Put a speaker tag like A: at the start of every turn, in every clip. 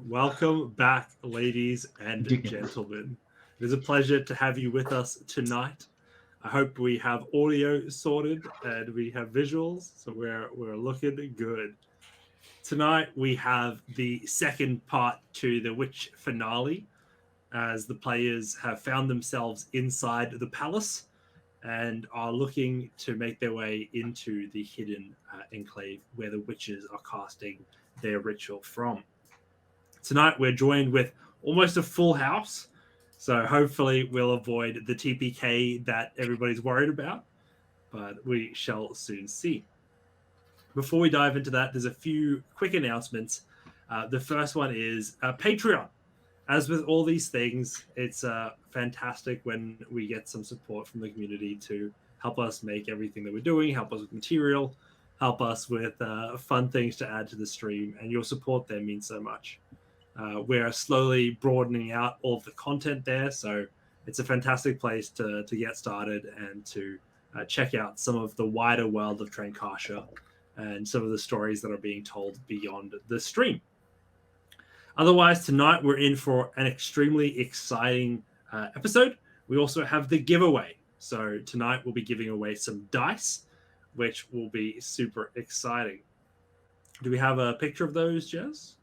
A: Welcome back, ladies and gentlemen. It is a pleasure to have you with us tonight. I hope we have audio sorted and we have visuals, so we're looking good. Tonight we have the second part to the Witch finale, as the players have found themselves inside the palace and are looking to make their way into the hidden enclave where the witches are casting their ritual from. Tonight we're joined with almost a full house, so hopefully we'll avoid the TPK that everybody's worried about, but we shall soon see. Before we dive into that, there's a few quick announcements. The first one is Patreon. As with all these things, it's fantastic when we get some support from the community to help us make everything that we're doing, help us with material, help us with fun things to add to the stream, and your support there means so much. We're slowly broadening out all of the content there, so it's a fantastic place to get started and to check out some of the wider world of Trankasha and some of the stories that are being told beyond the stream. Otherwise, tonight we're in for an extremely exciting episode. We also have the giveaway. So tonight we'll be giving away some dice, which will be super exciting. Do we have a picture of those, Jess?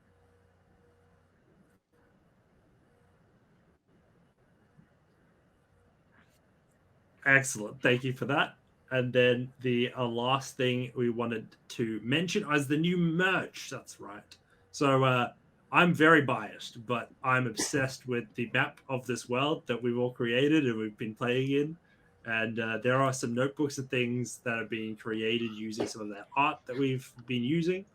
A: Excellent. Thank you for that. And then the last thing we wanted to mention is the new merch. That's right. So I'm very biased, but I'm obsessed with the map of this world that we've all created and we've been playing in. And there are some notebooks and things that are being created using some of that art that we've been using.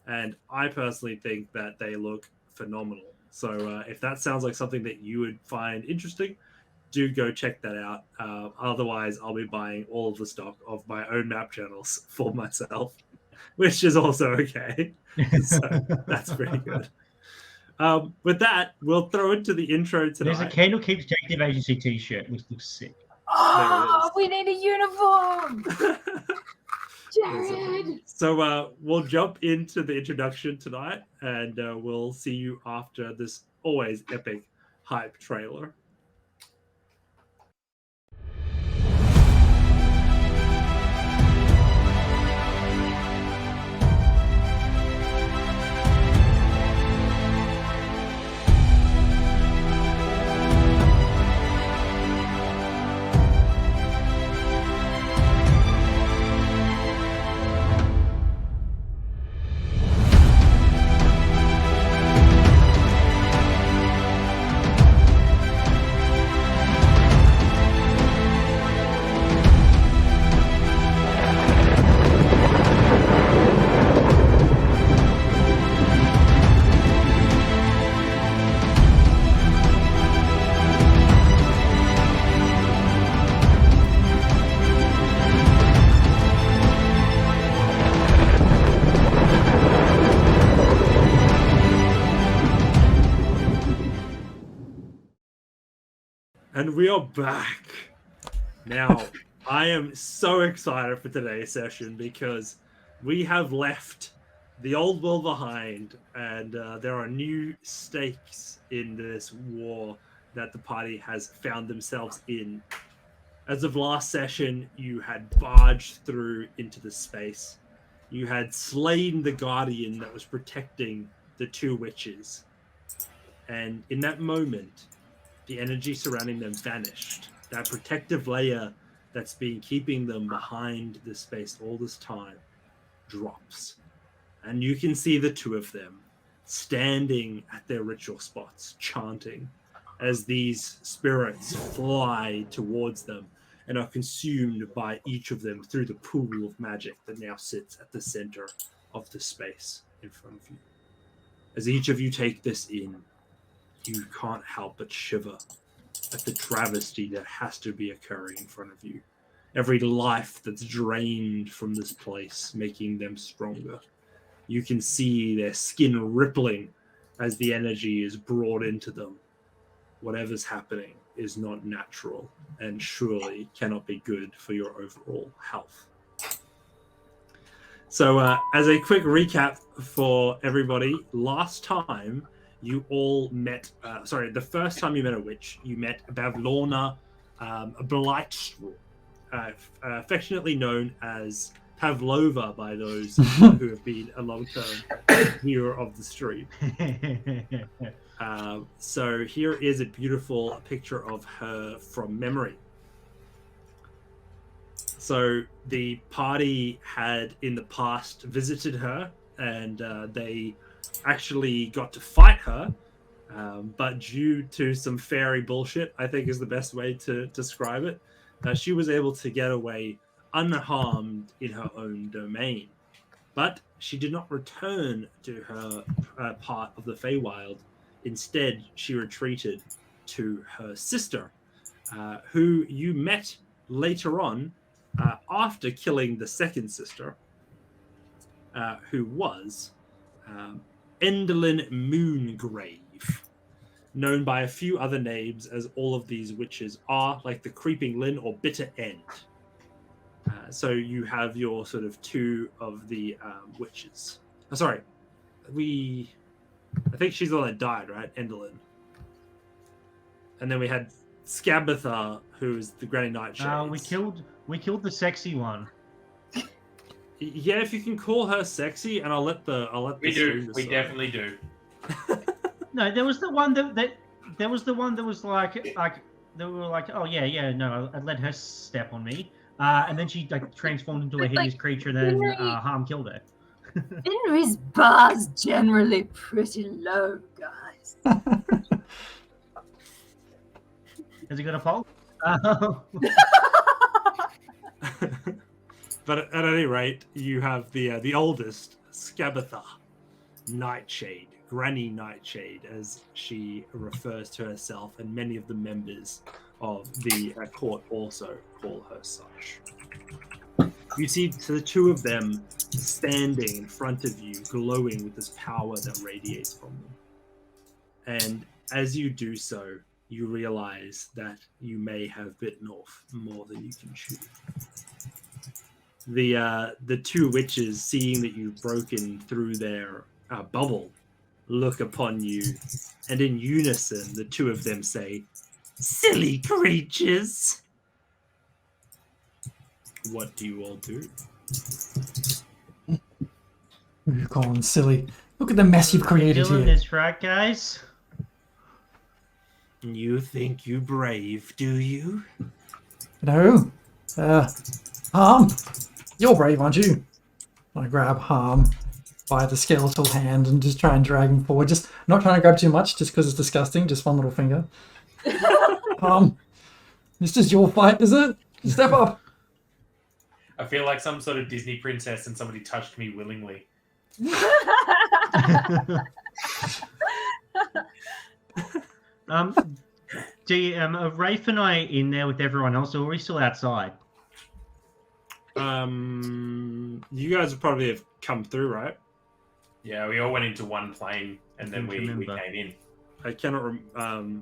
A: And I personally think that they look phenomenal. So if that sounds like something that you would find interesting, do go check that out. Otherwise, I'll be buying all of the stock of my own map channels for myself, which is also okay. So that's pretty good. With that, we'll throw into the intro tonight.
B: There's a Candle Keeps Detective Agency t-shirt, which looks sick.
C: Oh, we need a uniform! Jared!
A: So we'll jump into the introduction tonight, and we'll see you after this always epic hype trailer. And we are back. Now, I am so excited for today's session because we have left the old world behind, and there are new stakes in this war that the party has found themselves in. As of last session, you had barged through into the space. You had slain the guardian that was protecting the two witches. And in that moment, the energy surrounding them vanished. That protective layer that's been keeping them behind this space all this time drops. And you can see the two of them standing at their ritual spots, chanting, as these spirits fly towards them and are consumed by each of them through the pool of magic that now sits at the center of the space in front of you. As each of you take this in, you can't help but shiver at the travesty that has to be occurring in front of you. Every life that's drained from this place, making them stronger. You can see their skin rippling as the energy is brought into them. Whatever's happening is not natural and surely cannot be good for your overall health. So as a quick recap for everybody, last time you all met. The first time you met a witch, you met Bavlorna Blightstraw, affectionately known as Pavlova by those who have been a long-term viewer of the stream. So here is a beautiful picture of her from memory. So the party had in the past visited her, and they actually got to fight her, but due to some fairy bullshit, I think is the best way to describe it, she was able to get away unharmed in her own domain. But she did not return to her part of the Feywild. Instead, she retreated to her sister, who you met later on after killing the second sister, who was Endelyn Moongrave, known by a few other names, as all of these witches are, like the Creeping Lynn or Bitter End. So you have your sort of two of the witches. Oh, sorry, I think she's the one that died, right? Endelyn. And then we had Scabatha, who's the Granny Nightshades.
B: We killed the sexy one.
A: Yeah, if you can call her sexy, and I'll let the
D: We do. We definitely do.
B: No, there was the one that was like they were like, oh yeah, no, I let her step on me, and then she like transformed into a hideous creature, and then Harm killed her.
C: Henry's bar's generally pretty low, guys.
B: Has he got a pulse?
A: But at any rate, you have the oldest, Scabatha Nightshade, Granny Nightshade, as she refers to herself, and many of the members of the court also call her such. You see the two of them standing in front of you, glowing with this power that radiates from them. And as you do so, you realize that you may have bitten off more than you can chew. The two witches, seeing that you've broken through their bubble, look upon you, and in unison, the two of them say, "Silly creatures!" What do you all do?
E: You call them silly. Look at the mess you've created
B: Doing
E: here.
B: this right, guys?
A: You think you brave, do you?
E: No. Harm. You're brave, aren't you? I grab Harm by the skeletal hand and just try and drag him forward. Just not trying to grab too much, just because it's disgusting. Just one little finger. Harm. This is your fight, is it? Step up.
D: I feel like some sort of Disney princess and somebody touched me willingly.
B: Are Rafe and I in there with everyone else, or are we still outside?
A: You guys would probably have come through, right?
D: Yeah, we all went into one plane, and then we came in.
A: I cannot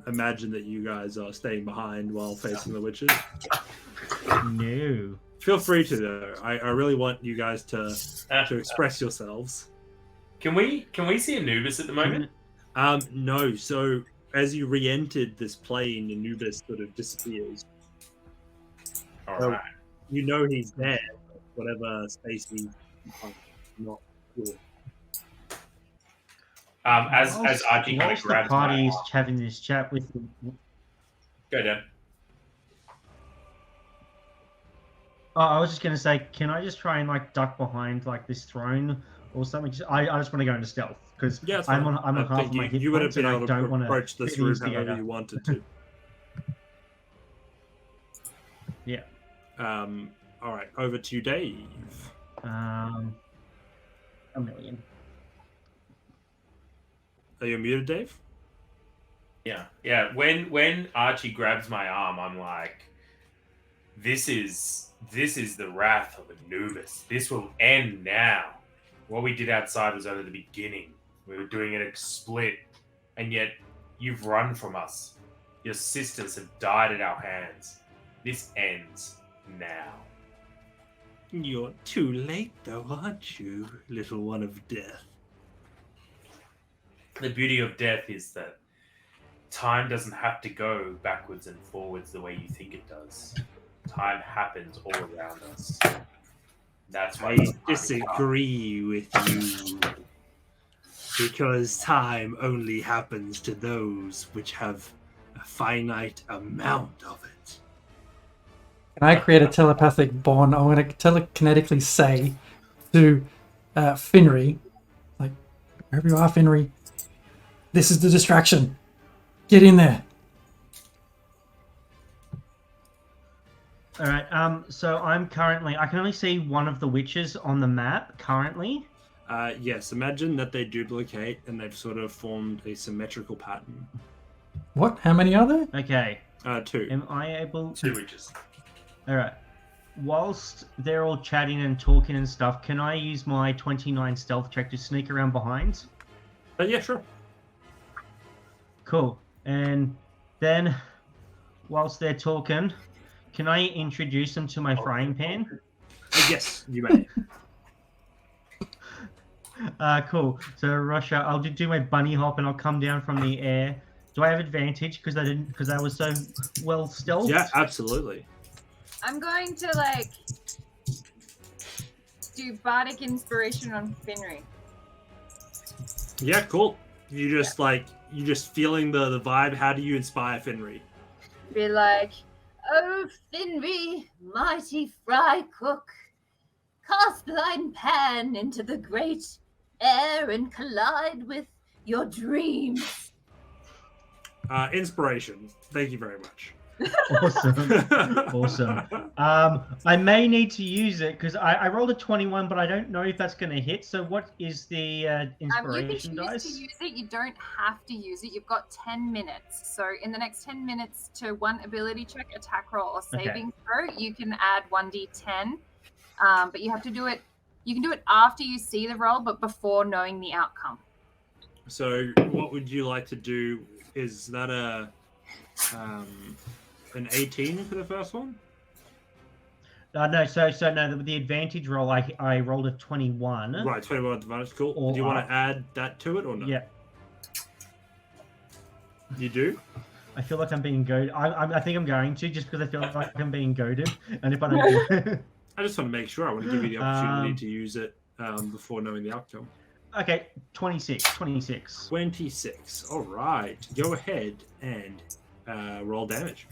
A: imagine that you guys are staying behind while facing the witches.
B: No.
A: Feel free to, though. I really want you guys to express yourselves.
D: Can we see Anubis at the moment?
A: No. So as you re-entered this plane, Anubis sort of disappears.
D: All
A: So
D: right.
A: you know he's there, but whatever space he's not sure.
D: As Archie kind of
B: Whilst the
D: grabs
B: party
D: my
B: is
D: arm.
B: having this chat with
D: Go down.
B: Oh, I was just gonna say, can I just try and like duck behind like this throne or something? I just want to go into stealth because
A: Yeah, it's
B: I'm
A: fine.
B: on half of my hit
A: you would have
B: points
A: been
B: and I
A: able
B: don't
A: to
B: want to
A: approach this room however you wanted to.
B: Yeah.
A: All right, over to you, Dave.
B: A million.
A: Are you muted, Dave?
D: Yeah. When Archie grabs my arm, I'm like, this is the wrath of Anubis. This will end now. What we did outside was only the beginning. We were doing a split, and yet you've run from us. Your sisters have died at our hands. This ends now.
A: You're too late, though, aren't you, little one of death?
D: the beauty of death is that time doesn't have to go backwards and forwards the way you think it does. Time happens all around us. That's why
A: I disagree with you. Because time only happens to those which have a finite amount of it.
E: Can I create a telepathic bond? I'm going to telekinetically say to Finry, like, wherever you are, Finry, this is the distraction. Get in there.
B: All right. So I can only see one of the witches on the map currently.
A: Yes, imagine that they duplicate and they've sort of formed a symmetrical pattern.
E: What? How many are there?
B: Okay.
A: 2.
B: Am I able?
D: 2 witches.
B: All right. Whilst they're all chatting and talking and stuff, can I use my 29 stealth check to sneak around behind?
A: Yeah, sure.
B: Cool. And then, whilst they're talking, can I introduce them to my frying pan?
A: Yes, you may.
B: Cool. So, Russia, I'll do my bunny hop and I'll come down from the air. Do I have advantage because I was so well stealthed?
A: Yeah, absolutely.
C: I'm going to do bardic inspiration on Finry.
A: Yeah, cool. You just feeling the vibe. How do you inspire Finry?
C: Be like, oh Finry, mighty fry cook, cast thine pan into the great air and collide with your dreams.
A: Inspiration. Thank you very much.
B: Awesome. I may need to use it because I rolled a 21, but I don't know if that's going to hit. So what is the inspiration
C: You can choose
B: dice?
C: to use it. You don't have to use it. You've got 10 minutes. So in the next 10 minutes to one ability check, attack roll, or saving throw, you can add 1d10. But you have to do it. You can do it after you see the roll, but before knowing the outcome.
A: So what would you like to do? Is that an 18 for the first one?
B: No. So no. The advantage roll, I rolled a 21.
A: Right, 21 advantage. Cool.
B: Or
A: do you want to add that to it or no?
B: Yeah.
A: You do?
B: I feel like I'm being goaded. I think I'm going to just because I feel like I'm being goaded, and if I don't do it.
A: I just want to make sure. I want to give you the opportunity to use it before knowing the outcome.
B: Okay, 26.
A: 26. All right. Go ahead and roll damage.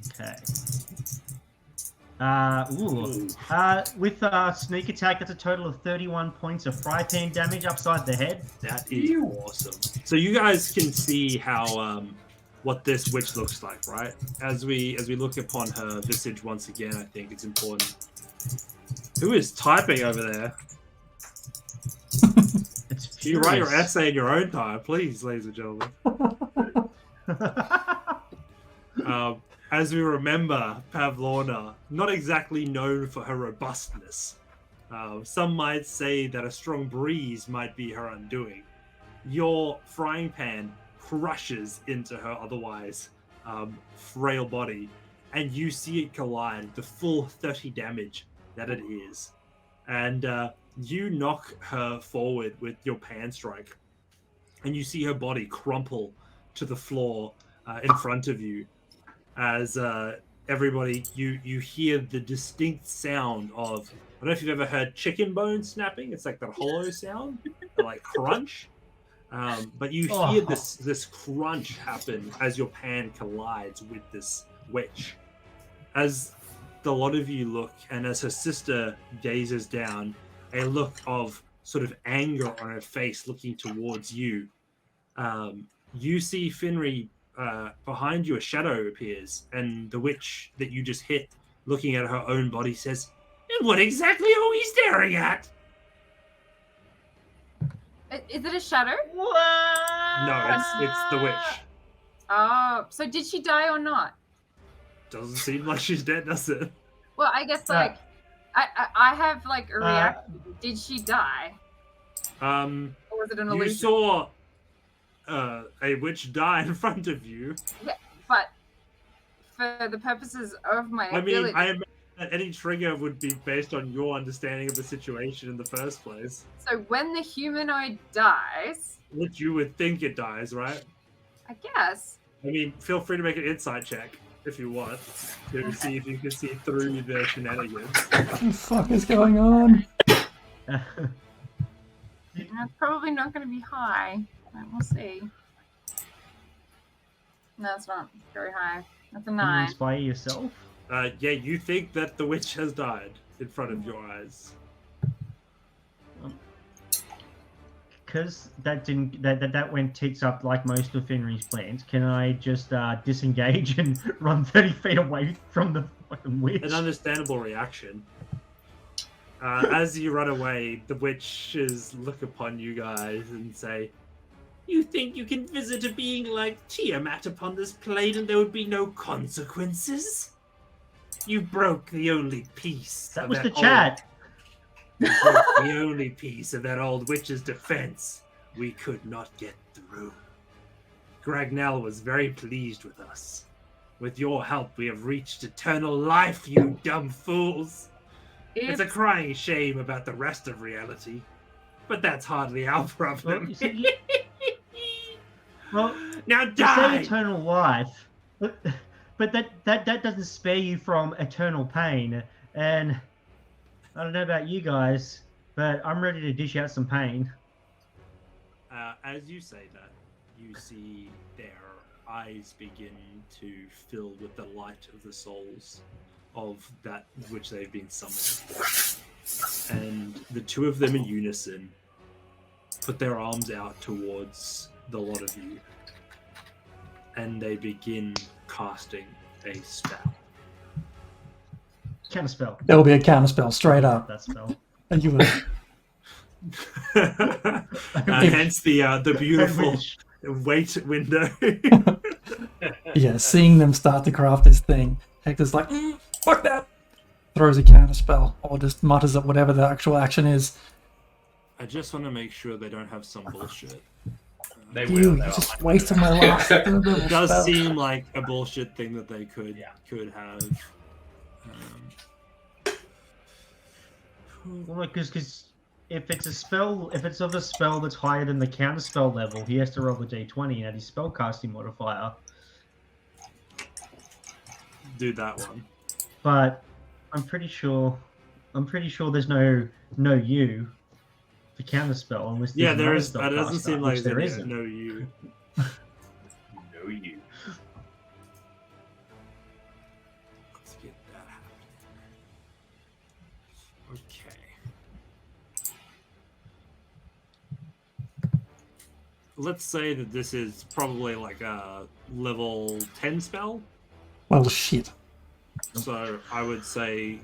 B: Okay. With sneak attack, that's a total of 31 points of fry pan damage upside the head.
A: That is awesome. So you guys can see how what this witch looks like, right? As we look upon her visage once again, I think it's important. Who is typing over there? Can you write your essay in your own time, please, ladies and gentlemen? As we remember, Pavlorna, not exactly known for her robustness. Some might say that a strong breeze might be her undoing. Your frying pan crushes into her otherwise frail body, and you see it collide, the full 30 damage that it is. And you knock her forward with your pan strike, and you see her body crumple to the floor in front of you. As everybody, you hear the distinct sound of, I don't know if you've ever heard chicken bone snapping. It's like that hollow sound, like crunch. But you hear this crunch happen as your pan collides with this witch. As the lot of you look, and as her sister gazes down, a look of sort of anger on her face looking towards you. You see Finry behind you, a shadow appears, and the witch that you just hit, looking at her own body, says, "And what exactly are we staring at?"
C: Is it a shadow?
B: What?
A: No, it's the witch.
C: Oh, so did she die or not?
A: Doesn't seem like she's dead, does it?
C: Well, I guess I have like a reaction. Did she die? Or was it an illusion?
A: You saw a witch die in front of you.
C: Yeah, but for the purposes of my
A: I
C: ability.
A: mean, I imagine Any trigger would be based on your understanding of the situation in the first place.
C: So when the humanoid dies,
A: Which you would think it dies, right?
C: I guess.
A: I mean, feel free to make an insight check if you want to see if you can see through the shenanigans.
E: What the fuck is going on?
C: It's probably not going to be high. But we'll see. No, it's not very high. That's a
B: Can you
C: 9.
B: inspire yourself?
A: Yeah, you think that the witch has died in front of your eyes.
B: Because that went tits up like most of Fenrir's plans. Can I just disengage and run 30 feet away from the fucking witch?
A: An understandable reaction. As you run away, the witches look upon you guys and say, "You think you can visit a being like Tiamat upon this plane and there would be no consequences? You broke the only piece.
B: That
A: of
B: was the
A: old-
B: chat.
A: You broke the only piece of that old witch's defense. We could not get through. Gragnell was very pleased with us. With your help, we have reached eternal life, you dumb fools. It's a crying shame about the rest of reality, but that's hardly our problem.
B: Well, you see, well,
A: Now
B: you say
A: die!
B: eternal life, but that doesn't spare you from eternal pain. And I don't know about you guys, but I'm ready to dish out some pain.
A: As you say that, you see their eyes begin to fill with the light of the souls of that which they've been summoned. And the two of them in unison put their arms out towards the lot of you. And they begin casting a spell.
B: Counter spell.
E: There will be a counter spell straight up.
B: That spell.
E: And you will.
A: Hence the beautiful wait window.
E: Yeah, seeing them start to craft this thing, Hector's like, fuck that! Throws a counter spell, or just mutters at whatever the actual action is.
A: I just want to make sure they don't have some bullshit.
D: They
E: You,
D: will.
E: you
D: They will.
E: just wasted my last little
A: It does
E: spell.
A: seem like a bullshit thing that they could have.
B: Well, because if it's a spell, if it's of a spell that's higher than the counter spell level, he has to roll the d20 and add his spellcasting modifier.
A: Do that one.
B: But I'm pretty sure there's no you for counter spell unless
A: Yeah,
B: there's
A: there
B: another
A: is. That doesn't
B: spellcaster,
A: seem like
B: which there
A: there
B: isn't.
A: no you.
D: No, you.
A: Let's get that happening. Okay. Let's say that this is probably like a level 10 spell.
E: Well, shit.
A: So I would say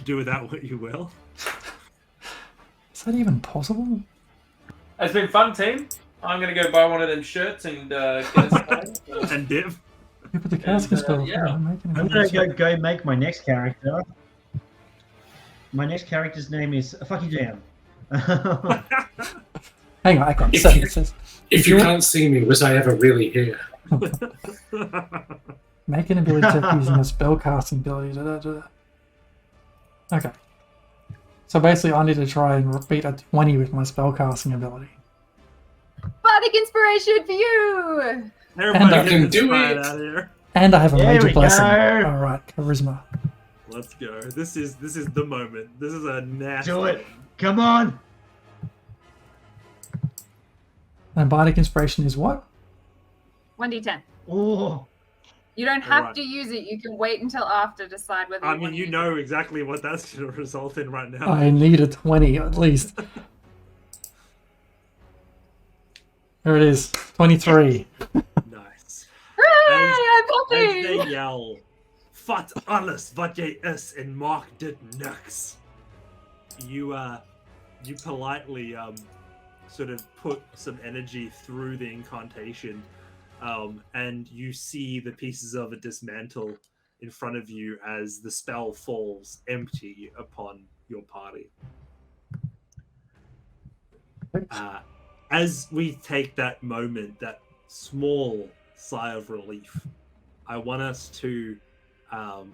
A: do with that what you will.
E: Is that even possible?
D: It's been fun, team. I'm gonna go buy one of them shirts and get us started.
A: And dip.
E: Yeah, but the casting spell.
D: yeah.
E: I'm making
B: I'm
E: a
B: gonna go make my next character. My next character's name is Fuck You Jam.
E: Hang on, I can't
F: If
E: say
F: you-
E: it. Says,
F: If you can't see me, was I ever really here?
E: make an ability check using a spell casting ability. Okay. So basically, I need to try and beat a 20 with my spell casting ability.
C: Bardic inspiration for you!
A: Everybody
E: And I
A: get
F: can
A: this
F: do
A: fight
F: it.
A: out of here.
E: And I have a
B: There
E: major
B: we
E: blessing.
B: go.
E: All right, charisma.
A: Let's go. This is the moment. This is a nasty
B: Do it.
A: one.
B: Come on!
E: And bardic inspiration is what?
C: 1d10.
B: Oh,
C: You don't have
A: Alright.
C: to use it. You can wait until after to decide whether
A: I
C: you
A: mean,
C: want
A: you
C: to
A: know exactly what that's going to result in right now.
E: I need a 20 at least. There it is. 23.
A: Nice.
C: Hooray! I'm
A: As
C: happy!
A: they yell, "Vat alles wat jy is en maak dit niks." You politely sort of put some energy through the incantation, and you see the pieces of it dismantle in front of you as the spell falls empty upon your party. As we take that moment, that small sigh of relief, I want us to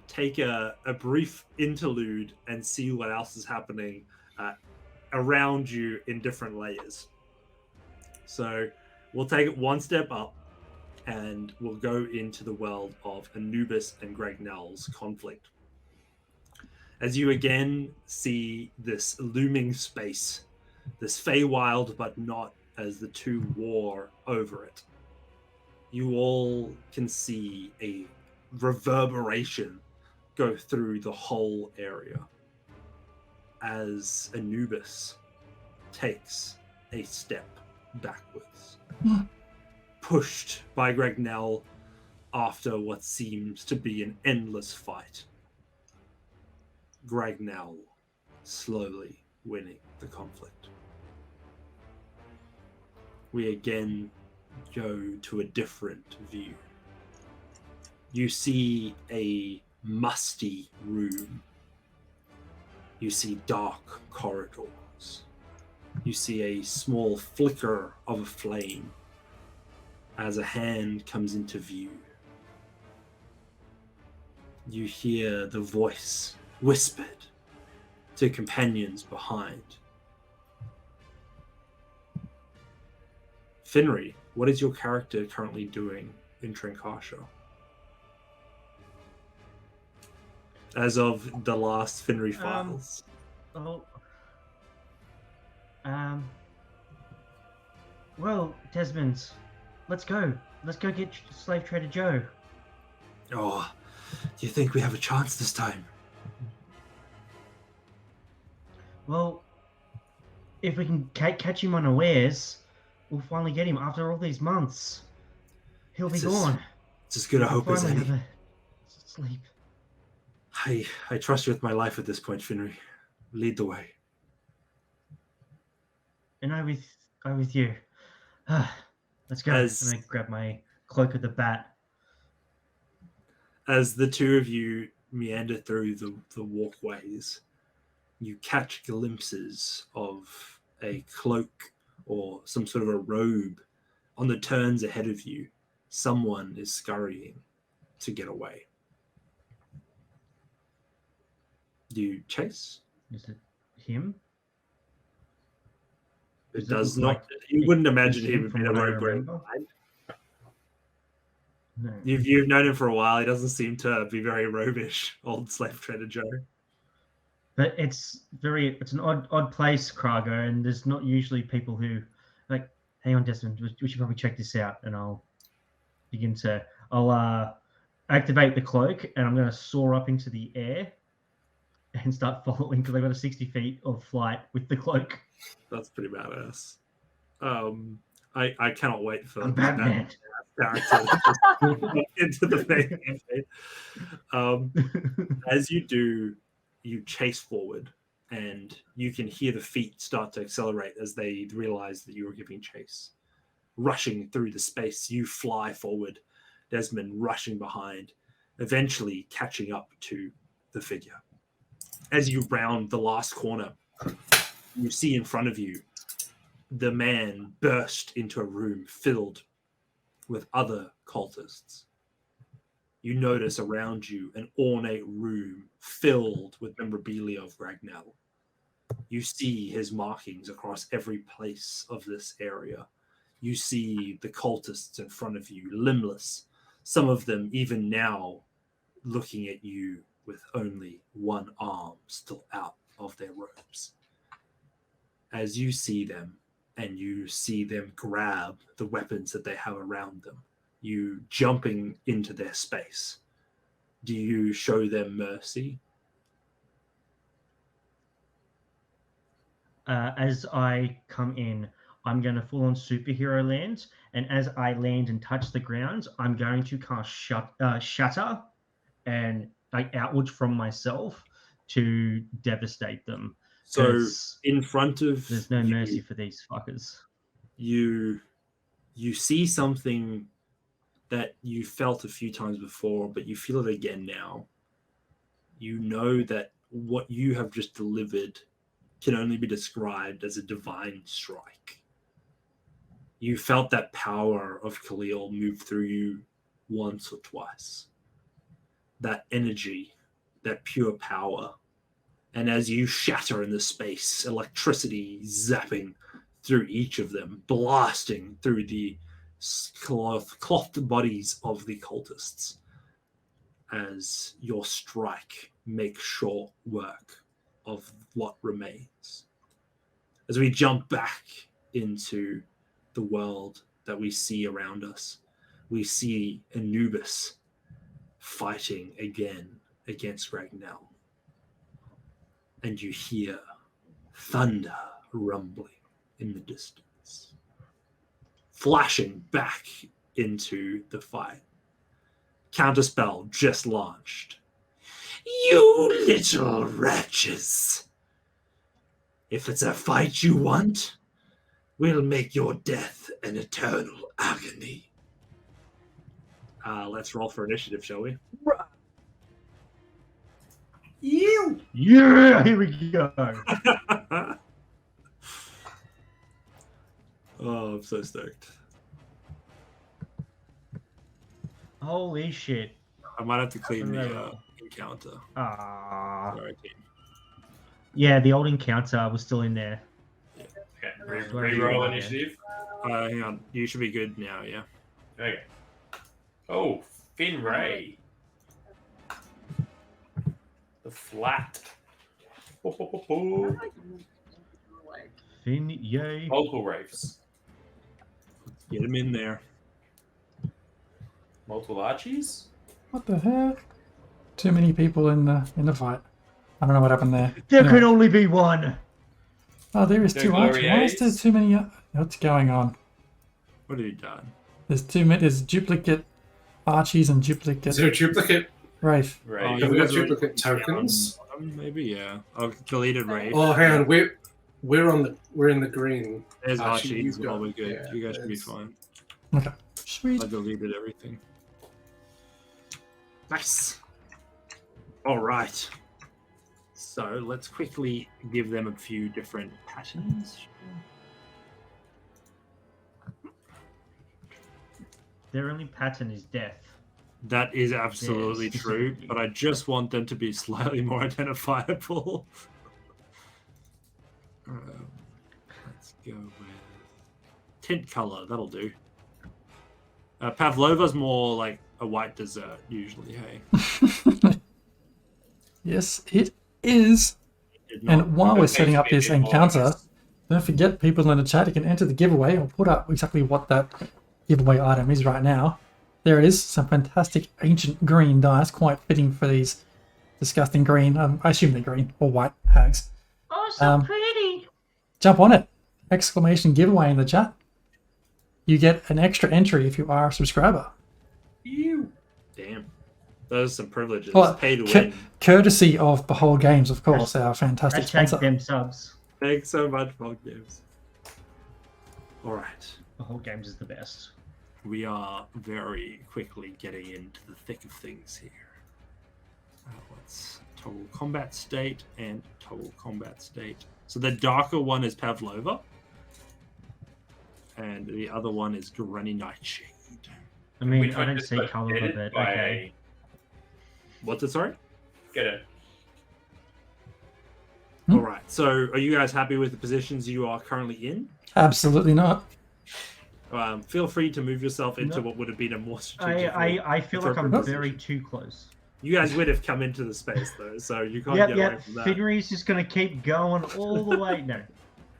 A: take a brief interlude and see what else is happening around you in different layers. So we'll take it one step up and we'll go into the world of Anubis and Gragnell's conflict. As you again see this looming space, this Feywild, but not as the two war over it, you all can see a reverberation go through the whole area as Anubis takes a step backwards, pushed by Gragnell after what seems to be an endless fight. Gragnell slowly winning the conflict. We again go to a different view. You see a musty room. You see dark corridors. You see a small flicker of a flame as a hand comes into view. You hear the voice whispered to companions behind. Finri, what is your character currently doing in Trenkasha? As of the last Finri files.
B: Well, Desmond, let's go. Let's go get Slave Trader Joe.
A: Oh, do you think we have a chance this time?
B: Well, if we can catch him unawares, we'll finally get him after all these months. He'll be gone.
A: It's as good a hope as any.
B: Have a sleep.
A: I trust you with my life at this point, Finri. Lead the way.
B: And I with you. Let's go. And I grab my cloak of the bat.
A: As the two of you meander through the walkways, you catch glimpses of a cloak or some sort of a robe on the turns ahead of you. Someone is scurrying to get away. Do you chase?
B: Is it him?
A: It does not. You wouldn't imagine he would be a rogue wearing.
B: No.
A: You've known him for a while. He doesn't seem to be very roguish, old Slave Trader Joe.
B: But it's an odd place, Krago, and there's not usually people who like. Hang on, Desmond. We should probably check this out, and I'll activate the cloak, and I'm going to soar up into the air and start following because I've got a 60 feet of flight with the cloak. That's
A: pretty badass. I cannot wait for
B: Batman
A: character into the main. As you do, you chase forward, and you can hear the feet start to accelerate as they realize that you are giving chase. Rushing through the space, you fly forward, Desmond rushing behind, eventually catching up to the figure. As you round the last corner, you see in front of you the man burst into a room filled with other cultists. You notice around you an ornate room filled with memorabilia of Gragnell. You see his markings across every place of this area. You see the cultists in front of you, limbless, some of them even now looking at you with only one arm still out of their robes. As you see them, and you see them grab the weapons that they have around them, you jumping into their space, do you show them mercy?
B: As I come in, I'm going to full on superhero land, and as I land and touch the ground, I'm going to cast shatter and outwards from myself to devastate them.
A: So in front of
B: there's no mercy for these fuckers.
A: You see something that you felt a few times before, but you feel it again now. You know that what you have just delivered can only be described as a divine strike. You felt that power of Khalil move through you once or twice. that energy, that pure power. And as you shatter in the space, electricity zapping through each of them, blasting through the clothed bodies of the cultists, as your strike makes short work of what remains. As we jump back into the world that we see around us, we see Anubis fighting again against Gragnell. And you hear thunder rumbling in the distance. Flashing back into the fight. Counterspell just launched. You little wretches! If it's a fight you want, we'll make your death an eternal agony. Let's roll for initiative, shall we?
B: You! Yeah, here we go.
A: Oh, I'm so stoked.
B: Holy shit.
A: I might have to clean the encounter.
B: Ah.
A: Sorry, team.
B: Yeah, the old encounter was still in there.
D: Okay, reroll initiative.
A: Hang on. You should be good now, yeah.
D: Okay. Oh, Finray. The flat.
B: Finn, yay.
D: Multiple Wraiths.
A: Get him in there.
D: Multiple Archies?
E: What the heck? Too many people in the fight. I don't know what happened there.
B: There
E: Anyway.
B: can only be one.
E: Oh, there is two archers. Why is there too many? What's going on?
A: What have you done?
E: There's too many. There's duplicate Archies and duplicate
F: Is there a duplicate?
E: Wraith.
D: Right.
F: Have we
A: you
F: got
A: guys are-
F: duplicate tokens?
A: Maybe, yeah. Oh, deleted Wraith.
F: Oh, hang on. We're in the green.
A: There's
F: Archie,
A: Archie.
F: you've
A: Well,
F: got-
A: we're good.
F: yeah,
A: You guys should be
F: it's-
A: fine.
E: Okay. Sweet.
A: I deleted everything. Nice. All right. So let's quickly give them a few different patterns.
B: Their only pattern is death.
A: That is absolutely
B: Yes.
A: true, but I just want them to be slightly more identifiable. Let's go with tint color. That'll do. Pavlova's more like a white dessert usually. Hey,
E: Yes, it is.
A: Did not-
E: And while we're
D: Makes
E: setting up
D: me a
E: this
D: bit more
E: encounter,
D: honest.
E: don't forget, people in the chat, you can enter the giveaway. I'll put up exactly what that giveaway item is right now. There it is, some fantastic ancient green dice, quite fitting for these disgusting green, I assume they're green or white hags.
B: Oh, so pretty.
E: Jump on it! Exclamation giveaway in the chat. You get an extra entry if you are a subscriber.
A: Damn, those are some privileges.
E: Well,
A: Pay to win.
E: Courtesy of Behold Games, of course, our fantastic
B: Hashtag
E: sponsor.
B: them subs.
A: Thanks so much, Fog Games. All right.
B: The whole games is the best.
A: We are very quickly getting into the thick of things here. Let's total combat state and total combat state. So the darker one is Pavlova, and the other one is Granny Nightshade.
B: I mean,
D: Which
B: I
D: one
B: don't
D: just
B: see
D: got
B: color of
D: edited
B: it.
D: by
B: Okay.
A: What's it? Sorry.
D: Get it.
A: All right. So are you guys happy with the positions you are currently in?
E: Absolutely not.
A: Feel free to move yourself into
B: No.
A: what would have been a more strategic.
B: I feel like I'm
A: appropriate
B: very
A: position.
B: too close.
A: You guys would have come into the space though, so you can't get away
B: Yep.
A: from that.
B: Finry's just gonna keep going all the way. No.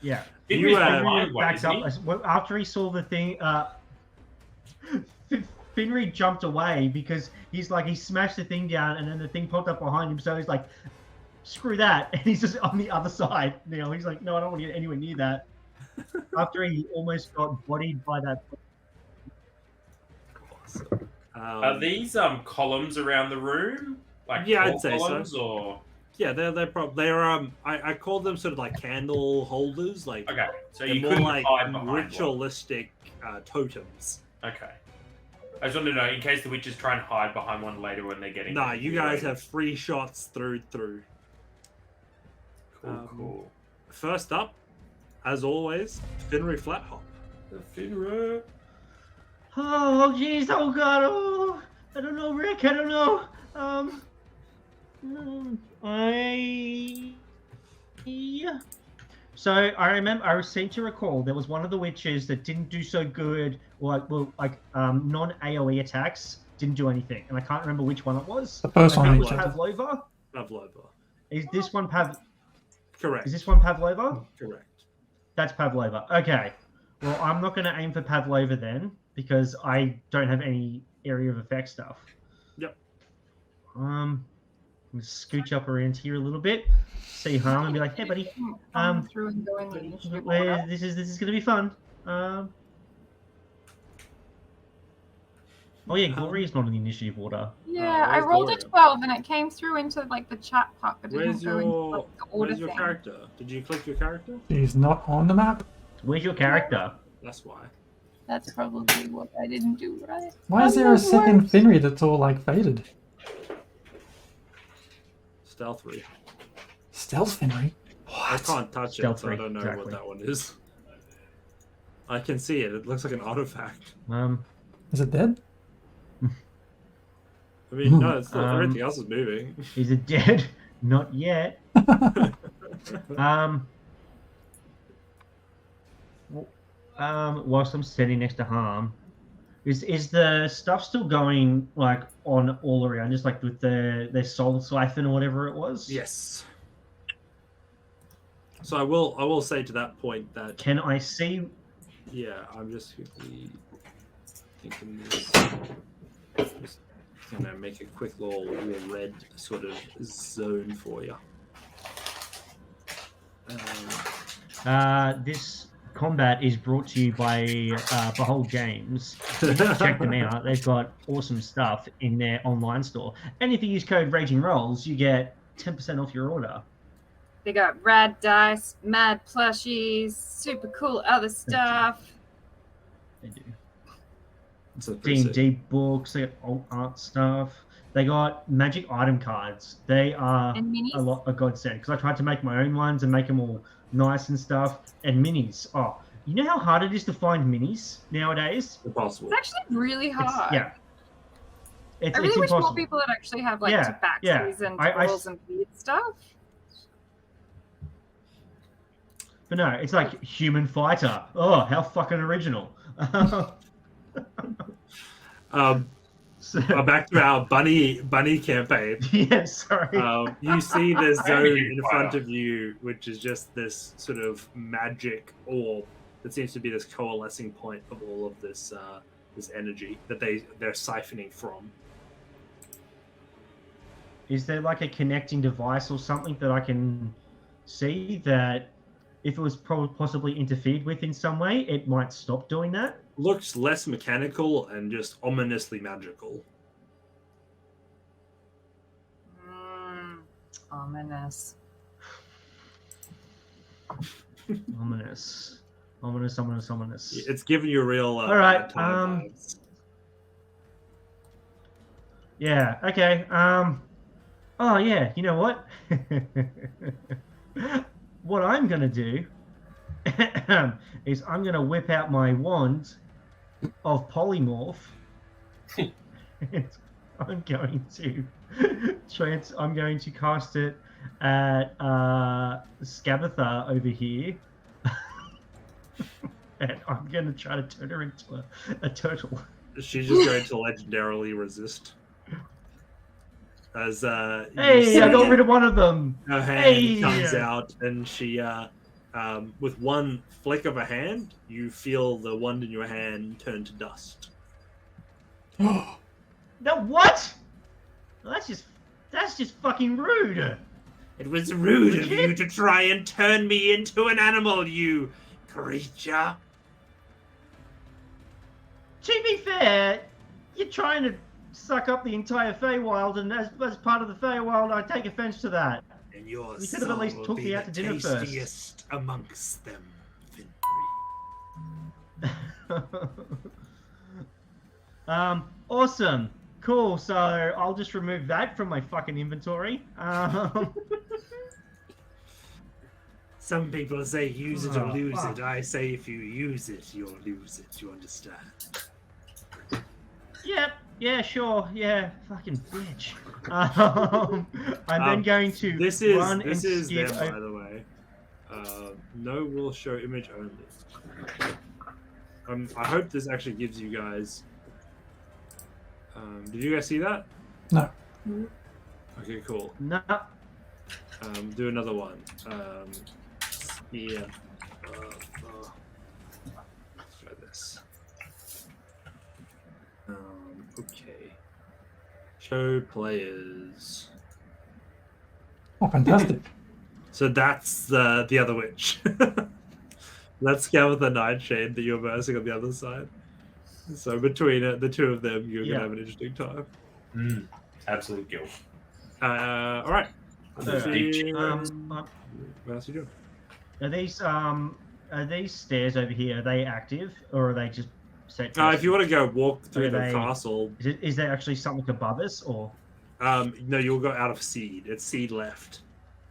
B: Yeah.
A: You,
B: Finry
D: Why,
B: backed
D: isn't he?
B: up well, after he saw the thing. Finry jumped away because he's like he smashed the thing down and then the thing popped up behind him. So he's like, "Screw that!" And he's just on the other side. You know, he's like, "No, I don't want to get anywhere near that." After he almost got bodied by that.
D: Are these columns around the room? Like
A: Yeah, I'd
D: tall
A: say so.
D: columns or
A: Yeah, they're I call them sort of like candle holders, like
D: okay. So
A: they're
D: you
A: more
D: couldn't
A: like
D: hide behind one.
A: ritualistic totems.
D: Okay. I just wanted to know in case the witches try and hide behind one later when they're getting.
A: Nah, you guys
D: raided.
A: have free shots through.
D: Cool, cool.
A: First up, as always, Finry Flathop.
D: The Finra.
B: Oh jeez! Oh god! Oh, I don't know, Rick. I don't know. Yeah. So I seem to recall there was one of the witches that didn't do so good, like non-AoE attacks didn't do anything, and I can't remember which one it was.
E: The first
B: I
E: one
B: think
E: you
B: it was
E: said.
B: Pavlova.
A: Pavlova.
B: Is this one
A: Correct.
B: Is this one Pavlova?
A: Correct.
B: That's Pavlova. Okay. Well, I'm not going to aim for Pavlova then, because I don't have any area of effect stuff.
A: Yep.
B: I'm gonna scooch up around here a little bit, see Harm, and be like, "Hey, buddy,
C: through and go in the initiative
B: where
C: order.
B: this is gonna be fun." Oh yeah, Glory is not in the initiative order.
C: Yeah, I
A: where's
C: rolled a
A: Gloria?
C: 12 and it came through into like the chat part, but
A: Where's
C: didn't go into
A: your
C: like, the order
A: Where's your
C: thing.
A: character? Did you click your character?
E: He's not on the map.
B: Where's your character?
A: That's why.
C: That's probably what I didn't do right.
E: Why is there a second Finry that's all like faded?
A: Stealth 3.
E: Stealth Finry?
A: I
E: What?
A: can't touch it,
B: Stealth
A: so I
B: 3,
A: don't know
B: exactly.
A: what that one is. I can see it. It looks like an artifact.
E: Is it dead?
A: I mean, no, it's still,
B: Um,
A: everything else is moving.
B: Is it dead? Not yet. Whilst I'm standing next to Harm, is the stuff still going like on all around, just like with their soul siphon or whatever it was?
A: Yes. So I will say to that point that
B: Can I see?
A: yeah, I'm just quickly thinking this. Just gonna make a quick little red sort of zone for you.
B: This combat is brought to you by Behold Games. You can check them out. They've got awesome stuff in their online store. And if you use code Raging Rolls, you get 10% off your order.
C: They got rad dice, mad plushies, super cool other stuff.
B: They do.
A: So pretty sick.
B: D&D books, they got alt art stuff. They got magic item cards. They are
C: And minis?
B: a godsend, because I tried to make my own ones and make them all nice and stuff. And minis. Oh, you know how hard it is to find minis nowadays?
A: Impossible.
C: It's actually really hard.
B: Yeah.
C: I really
B: it's
C: wish more
B: impossible.
C: people would actually have like
B: Yeah,
C: tabaxis and
B: I
C: tools and weird stuff.
B: But no, it's like human fighter. Oh, how fucking original. So,
A: Back to our bunny campaign.
B: yeah, sorry.
A: You see the zone
D: Human
A: in
D: fighter.
A: front of you, which is just this sort of magic orb that seems to be this coalescing point of all of this this energy that they're siphoning from.
B: Is there like a connecting device or something that I can see that if it was possibly interfered with in some way, it might stop doing that?
A: Looks less mechanical and just ominously magical.
C: Ominous.
B: Ominous.
A: It's giving you real
B: All right,
A: time vibes.
B: Yeah, okay. Oh yeah, you know what? What I'm gonna do is I'm gonna whip out my wand of polymorph. And I'm going to cast it at Skabatha over here. And I'm gonna try to turn her into a turtle.
A: She's just going to legendarily resist. As
B: Hey, I got rid of one of them.
A: her hand
B: Hey!
A: comes out, and she, with one flick of a hand, you feel the wand in your hand turn to dust.
B: No, what? Well, that's just fucking rude.
A: It was rude of you to try and turn me into an animal, you creature.
B: To be fair, you're trying to suck up the entire Feywild, and as part of the Feywild, I take offense to that.
A: And your
B: You could have at least
A: soul
B: took
A: will
B: me
A: be
B: out
A: the
B: to dinner first.
A: tastiest amongst them, Finbury.
B: Awesome. Cool, so I'll just remove that from my fucking inventory.
A: Some people say use it or
B: Oh,
A: lose
B: fuck.
A: it. I say if you use it, you'll lose it. You understand?
B: Yep, Yeah, sure. Yeah, fucking bitch. I'm then going to
A: This
B: run
A: is
B: and skip
A: them,
B: over.
A: by the way. No will show image only. I hope this actually gives you guys. Did you guys see that?
E: No.
A: Okay, cool.
B: No.
A: Do another one. Yeah. Let's try this. Okay. Show players.
E: Oh, fantastic.
A: So that's the other witch. Let's go with the Nightshade that you're versing on the other side. So between the two of them, you're gonna have an interesting time.
D: Absolute guilt.
A: All right.
B: So,
A: What else are you doing?
B: Are these stairs over here? Are they active or are they just set?
A: If you want to go walk through the
B: they-
A: castle,
B: is there actually something above us or?
A: no, you'll go out of seed. It's seed left.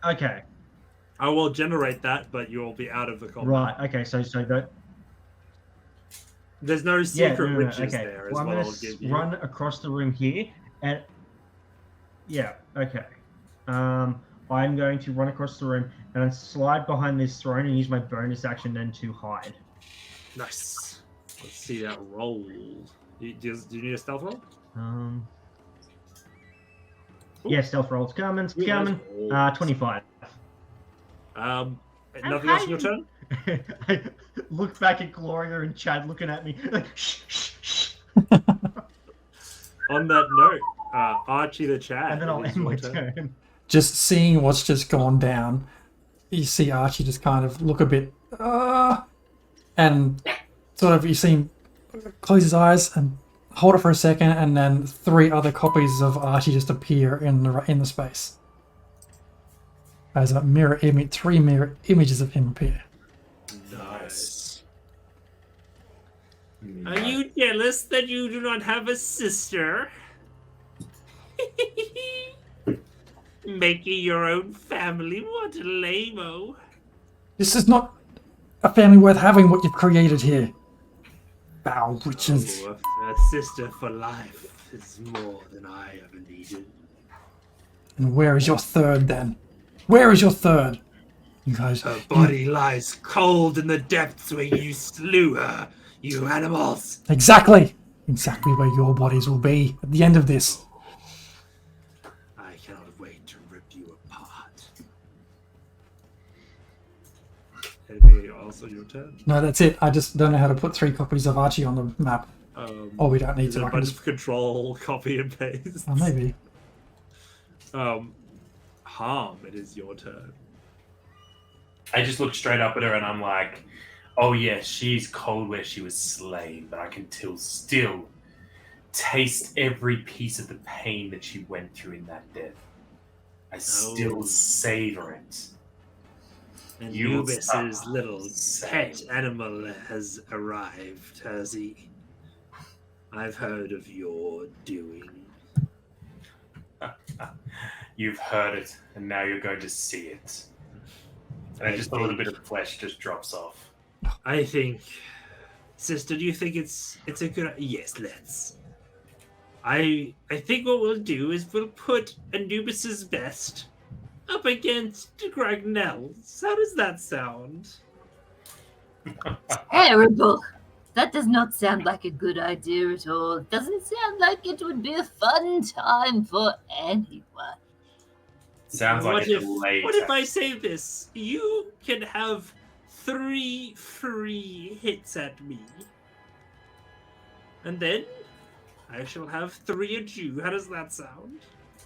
B: Okay.
A: I will generate that, but you'll be out of the combat.
B: Right. Okay. So that.
A: There's no secret witches
B: okay.
A: there, is
B: Well, I'm
A: what
B: gonna
A: I'll give you.
B: run across the room here, and yeah. Okay. I'm going to run across the room and then slide behind this throne and use my bonus action then to hide.
A: Nice. Let's see that roll. Do you need a stealth roll?
B: Yeah, stealth rolls coming. It's
A: Yeah,
B: coming.
A: nice roll.
B: 25.
A: Nothing else on your turn?
B: I look back at Gloria and Chad looking at me like, shh, shh, shh.
A: On that note, Archie the Chad.
B: And then I'll
A: it is
B: end my
A: your turn.
B: turn.
E: Just seeing what's just gone down, you see Archie just kind of look a bit, and sort of you see him close his eyes and hold it for a second, and then 3 other copies of Archie just appear in the space. As a mirror image, 3 mirror images of him appear.
A: Nice. Are you jealous that you do not have a sister? Making your own family? What a lame-o.
E: This is not a family worth having. What you've created here. Foul witches.
A: Oh, a sister for life is more than I ever needed.
E: And where is your third then? Where is your third? You guys.
A: Her body lies cold in the depths where you slew her, you animals.
E: Exactly where your bodies will be at the end of this.
A: I cannot wait to rip you apart. Anything else on your turn?
E: No, that's it. I just don't know how to put 3 copies of Archie on the map. Oh, we don't need
A: Is
E: to.
A: it
E: I
A: a
E: can
A: bunch
E: just...
A: of control, copy and paste?
E: Oh, maybe.
A: Harm, it is your turn.
D: I just look straight up at her and I'm like, oh yes, she's cold where she was slain, but I can still taste every piece of the pain that she went through in that death. I still savor it.
A: And
D: You will
A: Anubis's
D: stop
A: little
D: saying.
A: pet animal has arrived, has he? I've heard of your doing.
D: You've heard it, and now you're going to see it. And just a little bit of flesh just drops off.
A: I think, sister, do you think it's a good? Yes, let's. I think what we'll do is we'll put Anubis's best up against Gragnell's. How does that sound?
G: Terrible. That does not sound like a good idea at all. Doesn't sound like it would be a fun time for anyone.
D: Sounds
A: what
D: like
A: if,
D: a delay.
A: What if I say this? You can have 3 free hits at me. And then I shall have 3 at you. How does that sound?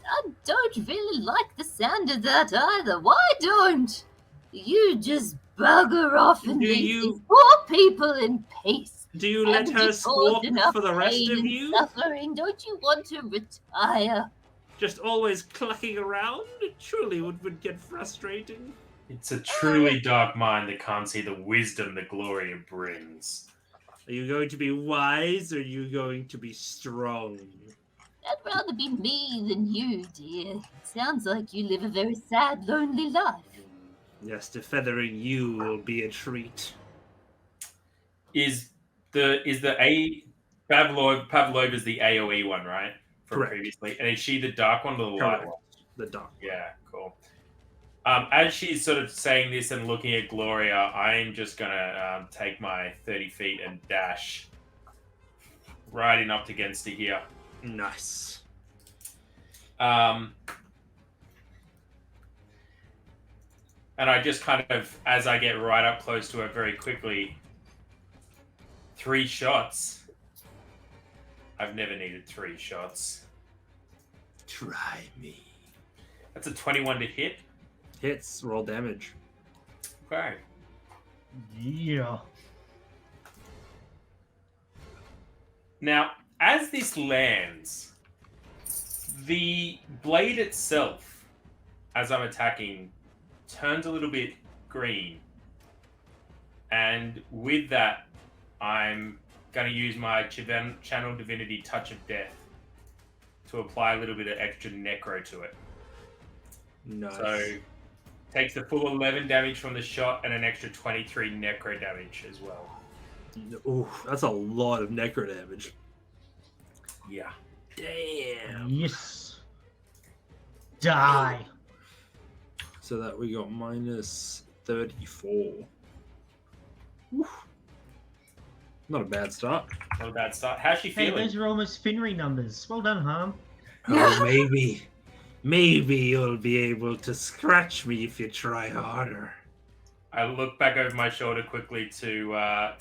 G: I don't really like the sound of that either. Why don't you just bugger off and
A: Do
G: leave
A: you-
G: these poor people in peace?
A: Do you let
G: Haven't
A: her
G: you
A: squawk
G: caused enough
A: for the rest
G: pain
A: of
G: and
A: you?
G: Suffering? Don't you want to retire?
A: Just always clucking around? It surely would get frustrating.
D: It's a truly dark mind that can't see the wisdom that Gloria brings.
A: Are you going to be wise or are you going to be strong?
G: I'd rather be me than you, dear. It sounds like you live a very sad, lonely life.
A: Yes, the feathering you will be a treat.
D: Is the Pavlova's the AoE one, right? From
A: Correct.
D: previously. And is she the dark one or the light
A: Correct.
D: one?
A: The dark.
D: Yeah, cool. As she's sort of saying this and looking at Gloria, I'm just going to take my 30 feet and dash right in up against her here.
A: Nice.
D: And I just kind of, as I get right up close to her very quickly, 3 shots. I've never needed 3 shots.
A: Try me.
D: That's a 21 to hit.
A: Hits. Roll damage.
D: Okay.
B: Yeah.
D: Now, as this lands, the blade itself, as I'm attacking, turns a little bit green. And with that, I'm going to use my Channel Divinity Touch of Death to apply a little bit of extra necro to it.
A: Nice.
D: So, takes the full 11 damage from the shot and an extra 23 necro damage as well.
A: Ooh, that's a lot of necro damage.
D: Yeah.
A: Damn.
B: Yes. Die.
A: So that we got minus 34. Whew. Not a bad start.
D: Not a bad start. How's she
B: Hey,
D: feeling?
B: those are almost Finry numbers. Well done, Harm.
A: Oh, maybe you'll be able to scratch me if you try harder.
D: I look back over my shoulder quickly to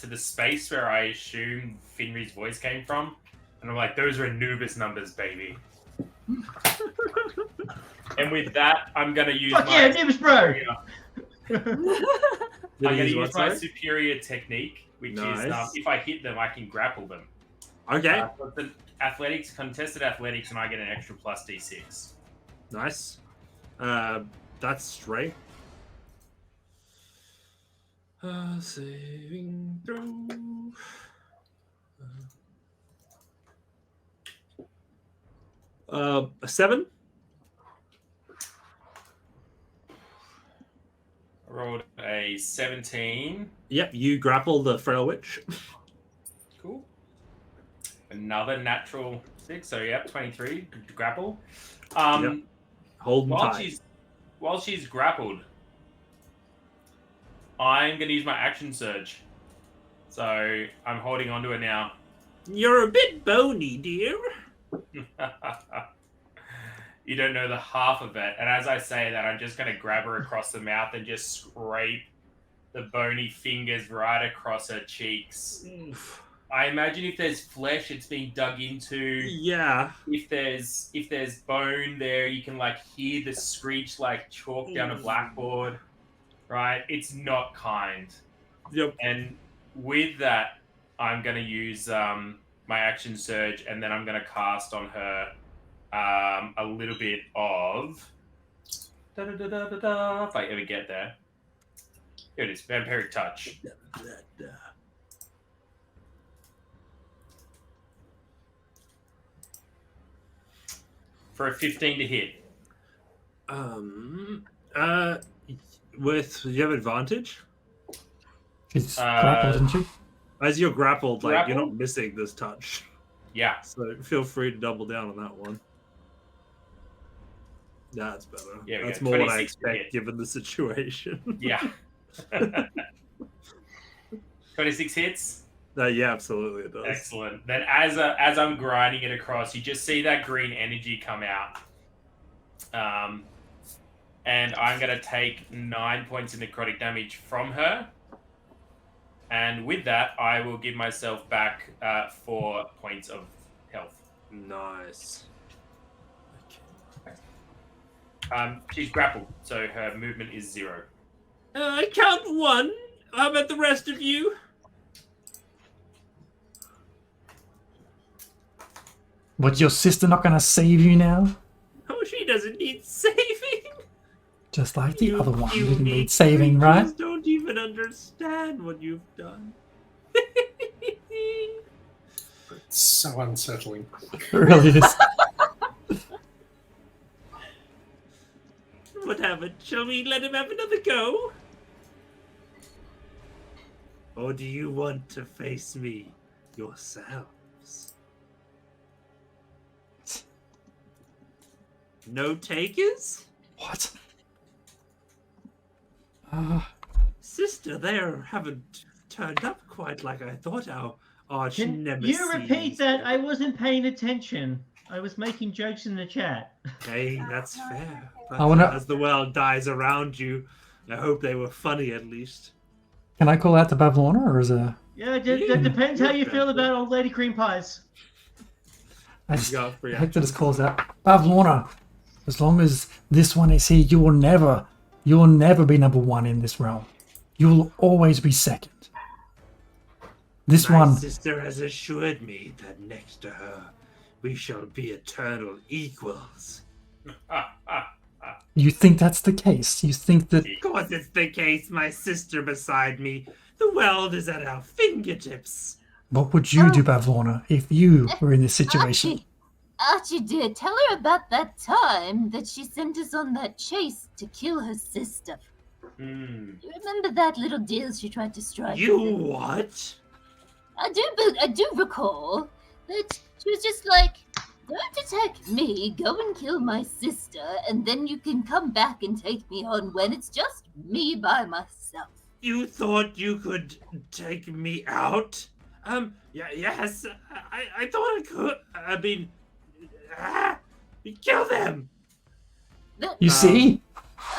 D: the space where I assume Finry's voice came from, and I'm like, "Those are Anubis numbers, baby." And with that, I'm gonna use
B: Fuck
D: my
B: yeah, Nibs, bro.
D: I'm gonna use my superior technique, which is
A: Nice.
D: if I hit them, I can grapple them.
A: Okay.
D: But the contested athletics, and I get an extra plus D6.
A: Nice. That's straight. Saving throw. A 7.
D: I rolled a 17.
A: Yep, you grapple the frail witch.
D: Cool. Another natural 6, so yeah, 23 to grapple.
A: Yep. Holding
D: While
A: tight.
D: she's grappled, I'm gonna use my action surge. So I'm holding onto her now.
A: You're a bit bony, dear.
D: You don't know the half of it. And as I say that, I'm just gonna grab her across the mouth and just scrape the bony fingers right across her cheeks.
A: Oof.
D: I imagine if there's flesh, it's being dug into.
A: Yeah.
D: If there's bone there, you can like hear the screech like chalk down a blackboard, right? It's not kind.
A: Yep.
D: And with that, I'm gonna use my action surge, and then I'm gonna cast on her a little bit of if I ever get there. Here it is, Vampiric Touch. For a 15 to hit.
A: Do you have advantage?
E: She's grappled, isn't she?
A: As you're grappled, like you're not
D: Grappled?
A: missing this touch.
D: Yeah.
A: So feel free to double down on that one. That's better.
D: Yeah, we
A: That's
D: go.
A: more what I
D: 26 to hit.
A: expect given the situation.
D: Yeah. 26 hits.
A: Yeah, absolutely it does.
D: Excellent. Then as I'm grinding it across, you just see that green energy come out. And I'm going to take 9 points of necrotic damage from her. And with that, I will give myself back 4 points of health.
A: Nice.
D: She's grappled, so her movement is 0.
A: I count 1. How about the rest of you?
E: What, your sister not gonna save you now?
A: Oh, she doesn't need saving.
E: Just like the other one
A: You
E: didn't
A: unique
E: need saving,
A: creatures
E: right?
A: Don't even understand what you've done.
F: It's so unsettling.
E: It really is.
A: What happened? Shall we let him have another go? Or do you want to face me yourselves? No takers?
E: What?
A: Sister, they haven't turned up quite like I thought. Our arch
B: Can
A: nemesis.
B: you repeat that? I wasn't paying attention. I was making jokes in the chat.
A: Hey, that's fair. But,
E: I wanna-
A: as the world dies around you, I hope they were funny at least.
E: Can I call out to Bavlorna, or is it?
B: Yeah, it depends how you feel about old lady cream pies.
E: I just
A: Go for
E: I
A: you.
E: hope that just calls out Bavlorna. As long as this one is here, you will never be number one in this realm. You will always be second. This
A: My
E: one,
A: sister has assured me that next to her, we shall be eternal equals.
E: you think that's the case? You think that?
A: Of course it's the case, my sister beside me. The world is at our fingertips.
E: What would you do, Bavlorna, if you were in this situation?
G: Archie dear, tell her about that time that she sent us on that chase to kill her sister.
D: Hmm.
G: You remember that little deal she tried to strike?
A: You
G: with?
A: what?
G: I do recall that she was just like, don't attack me, go and kill my sister, and then you can come back and take me on when it's just me by myself.
A: You thought you could take me out? Yes, I thought I could. I mean, kill them.
E: You see?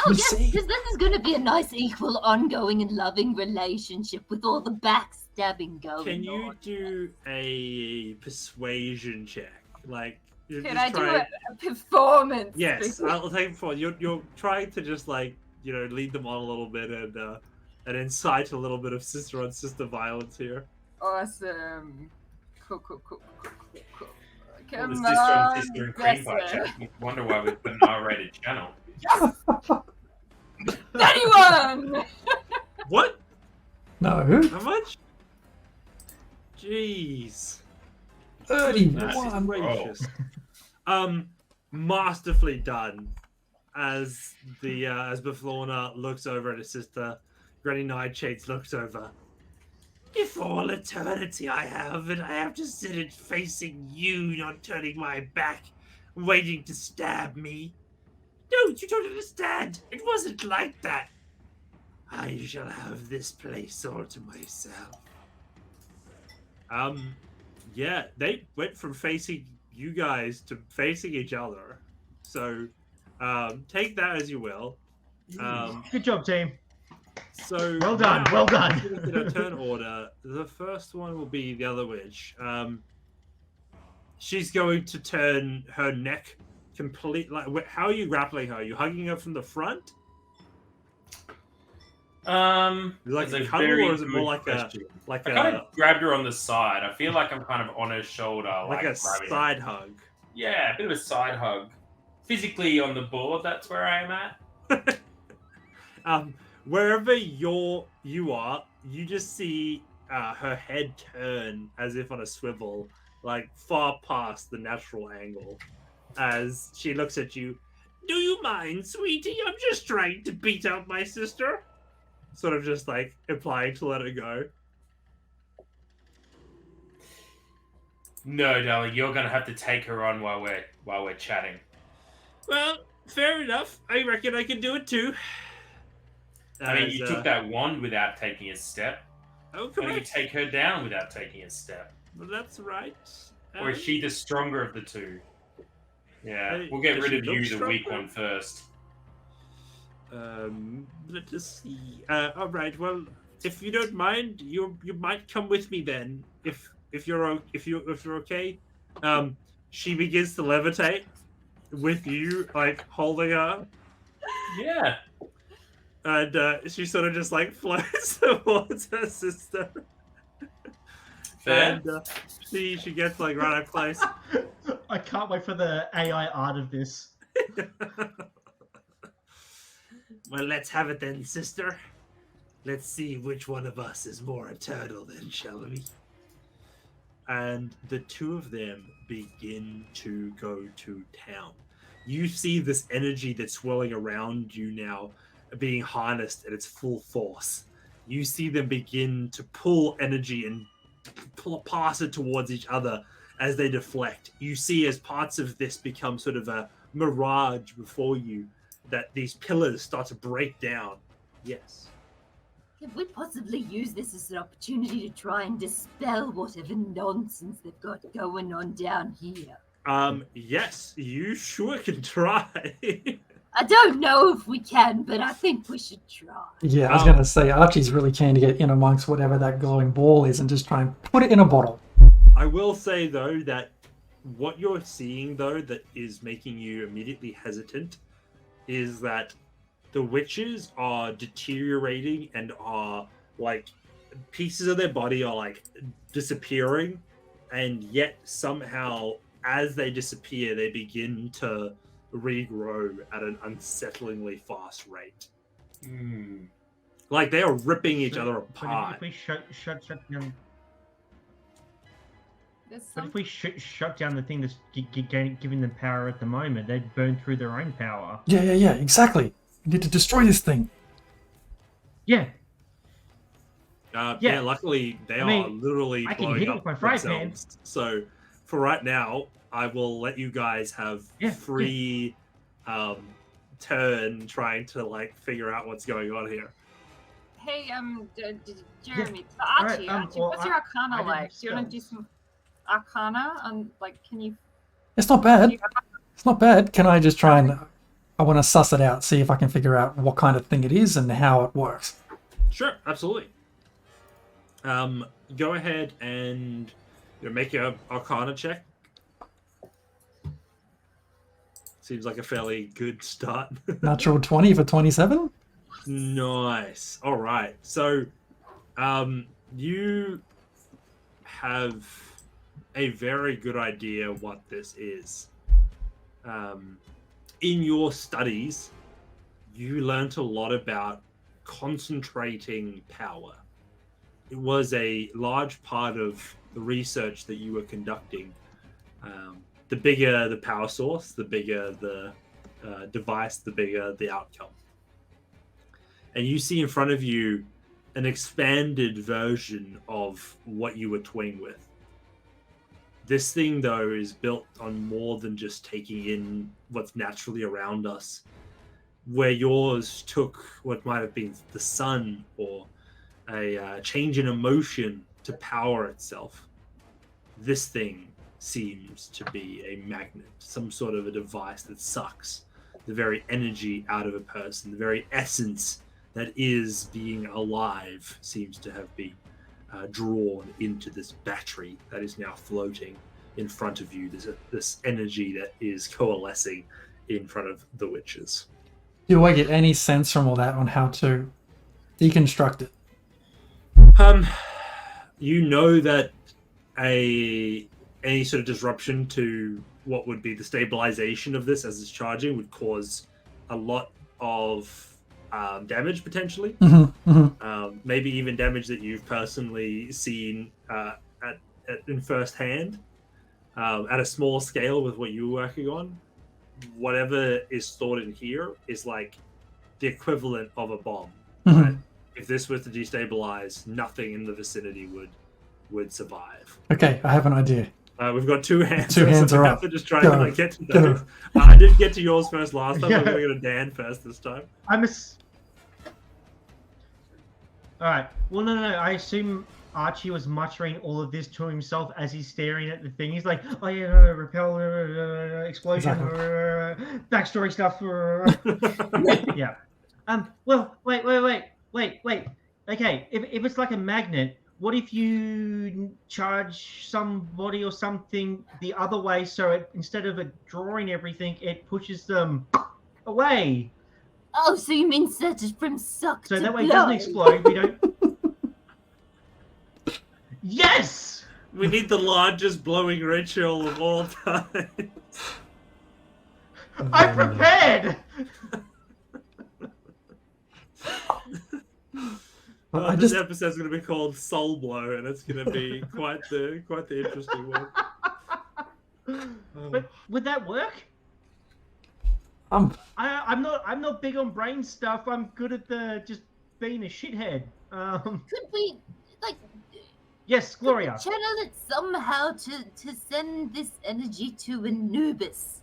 G: Oh
E: You
G: yes,
E: see?
G: because this is going to be a nice, equal, ongoing, and loving relationship with all the backstabbing going
A: Can you
G: on.
A: do a persuasion check? Like,
C: Can
A: just
C: I do
A: try-
C: a performance?
A: Yes, I'll take it for you're trying to just like lead them on a little bit and incite a little bit of sister on sister violence here.
C: Awesome. Cool.
D: Well,
C: Come
D: the
C: on,
D: sister on sister and cream pie
C: Besser.
D: chat. You wonder why we've got an R-rated channel.
C: 31!
A: What?
E: No.
A: How much? Jeez.
E: 31.
A: Gracious. Masterfully done. As Baflorna looks over at his sister, Granny Nightshades looks over. If all eternity I have, and I have to sit it facing you, not turning my back, waiting to stab me. No, you don't understand. It wasn't like that. I shall have this place all to myself. Yeah, they went from facing you guys to facing each other. So, take that as you will.
B: Good job, team.
A: So
B: Well done,
A: now,
B: well done.
A: In a turn order, the first one will be the other witch. She's going to turn her neck complete. Like, how are you grappling her? Are you hugging her from the front? Like
D: That's
A: a
D: a
A: cuddle,
D: very
A: or is it more
D: good
A: like
D: question.
A: I
D: I kind of grabbed her on the side. I feel like I'm kind of on her shoulder,
A: like a
D: grabbing her.
A: side hug?
D: Yeah, a bit of a side hug. Physically on the board, that's where I am at.
A: Wherever you are, you just see her head turn as if on a swivel, like far past the natural angle, as she looks at you. Do you mind, sweetie? I'm just trying to beat out my sister. Sort of just like implying to let her go.
D: No, darling, you're gonna have to take her on while we're chatting.
A: Well, fair enough. I reckon I can do it too.
D: I mean, you took that wand without taking a step.
A: Oh,
D: Can you
A: correct.
D: take her down without taking a step?
A: Well, that's right.
D: Or is she the stronger of the two? Yeah,
A: Hey,
D: we'll get
A: does
D: rid
A: she
D: of you,
A: look
D: the weak
A: stronger?
D: one, first.
A: Let us see. All right. Well, if you don't mind, you might come with me then. If you're okay. She begins to levitate with you, like holding her,
D: Yeah.
A: and she sort of just like floats towards her sister.
D: Fair.
A: And she gets like right up close.
B: I can't wait for the AI art of this.
A: Well, let's have it then, sister. Let's see which one of us is more eternal then, shall we? And the two of them begin to go to town. You see this energy that's swirling around you now being harnessed at its full force. You see them begin to pull energy and pass it towards each other as they deflect. You see as parts of this become sort of a mirage before you that these pillars start to break down. Yes.
G: Can we possibly use this as an opportunity to try and dispel whatever nonsense they've got going on down here?
A: Yes, you sure can try.
G: I don't know if we can, but I think we should try.
E: Yeah, I was going to say, Archie's really keen to get in amongst whatever that glowing ball is and just try and put it in a bottle.
A: I will say, though, that what you're seeing, though, that is making you immediately hesitant is that the witches are deteriorating and are, like, pieces of their body are, like, disappearing, and yet somehow, as they disappear, they begin to regrow at an unsettlingly fast rate. Like, they are ripping each other apart.
B: If we shut down... But if we shut down the thing that's giving them power at the moment, they'd burn through their own power.
E: Yeah, exactly. We need to destroy this thing.
B: Yeah.
A: Yeah, luckily they are literally
B: I can
A: blowing
B: hit it
A: up
B: with my fry
A: themselves. So for right now, I will let you guys have free turn trying to like figure out what's going on here.
C: Hey, Jeremy,
B: Alright,
C: Archie,
B: well,
C: what's your Arcana like? Do you want to do
B: spells.
C: some Arcana? Like, can you?
E: It's not bad. It's not bad. Can I just try and... I want to suss it out, see if I can figure out what kind of thing it is and how it works.
A: Sure, absolutely. Go ahead and make your Arcana check. Seems like a fairly good start.
E: Natural 20 for 27?
A: Nice. All right. So, you have a very good idea what this is. In your studies, you learnt a lot about concentrating power. It was a large part of the research that you were conducting. The bigger the power source, the bigger the device, the bigger the outcome. And you see in front of you an expanded version of what you were toying with. This thing, though, is built on more than just taking in what's naturally around us. Where yours took what might have been the sun or a change in emotion to power itself, this thing seems to be a magnet, some sort of a device that sucks the very energy out of a person, the very essence that is being alive seems to have been drawn into this battery that is now floating in front of you. There's this energy that is coalescing in front of the witches.
E: Do I get any sense from all that on how to deconstruct it?
A: You know that any sort of disruption to what would be the stabilization of this as it's charging would cause a lot of damage potentially. Maybe even damage that you've personally seen in first hand at a small scale with what you were working on. Whatever is stored in here is like the equivalent of a bomb. Right? If this was to destabilize, nothing in the vicinity would survive.
E: Okay, I have an idea.
A: We've got two hands.
E: Two hands
A: so
E: are
A: we
E: up.
A: have to just try
E: Go.
A: to get to those. I did get to yours first last time.
B: Yeah.
A: But we're going to Dan first this time.
B: Alright. Well, no. I assume Archie was muttering all of this to himself as he's staring at the thing. He's like, oh yeah, no, repel, explosion, backstory stuff. Yeah. Well, wait. Okay, if it's like a magnet, what if you charge somebody or something the other way so it, instead of it drawing everything, it pushes them away?
G: Oh, so you mean set it from suck
B: So
G: to
B: that way it
G: blow.
B: doesn't explode, we don't... Yes!
A: We need the largest blowing ritual of all time.
B: I'm prepared!
A: This episode's going to be called Soul Blow, and it's going to be quite the interesting one.
B: But would that work? I'm not big on brain stuff. I'm good at just being a shithead.
G: Could we, like,
B: Yes, Gloria.
G: channel it somehow to send this energy to Anubis?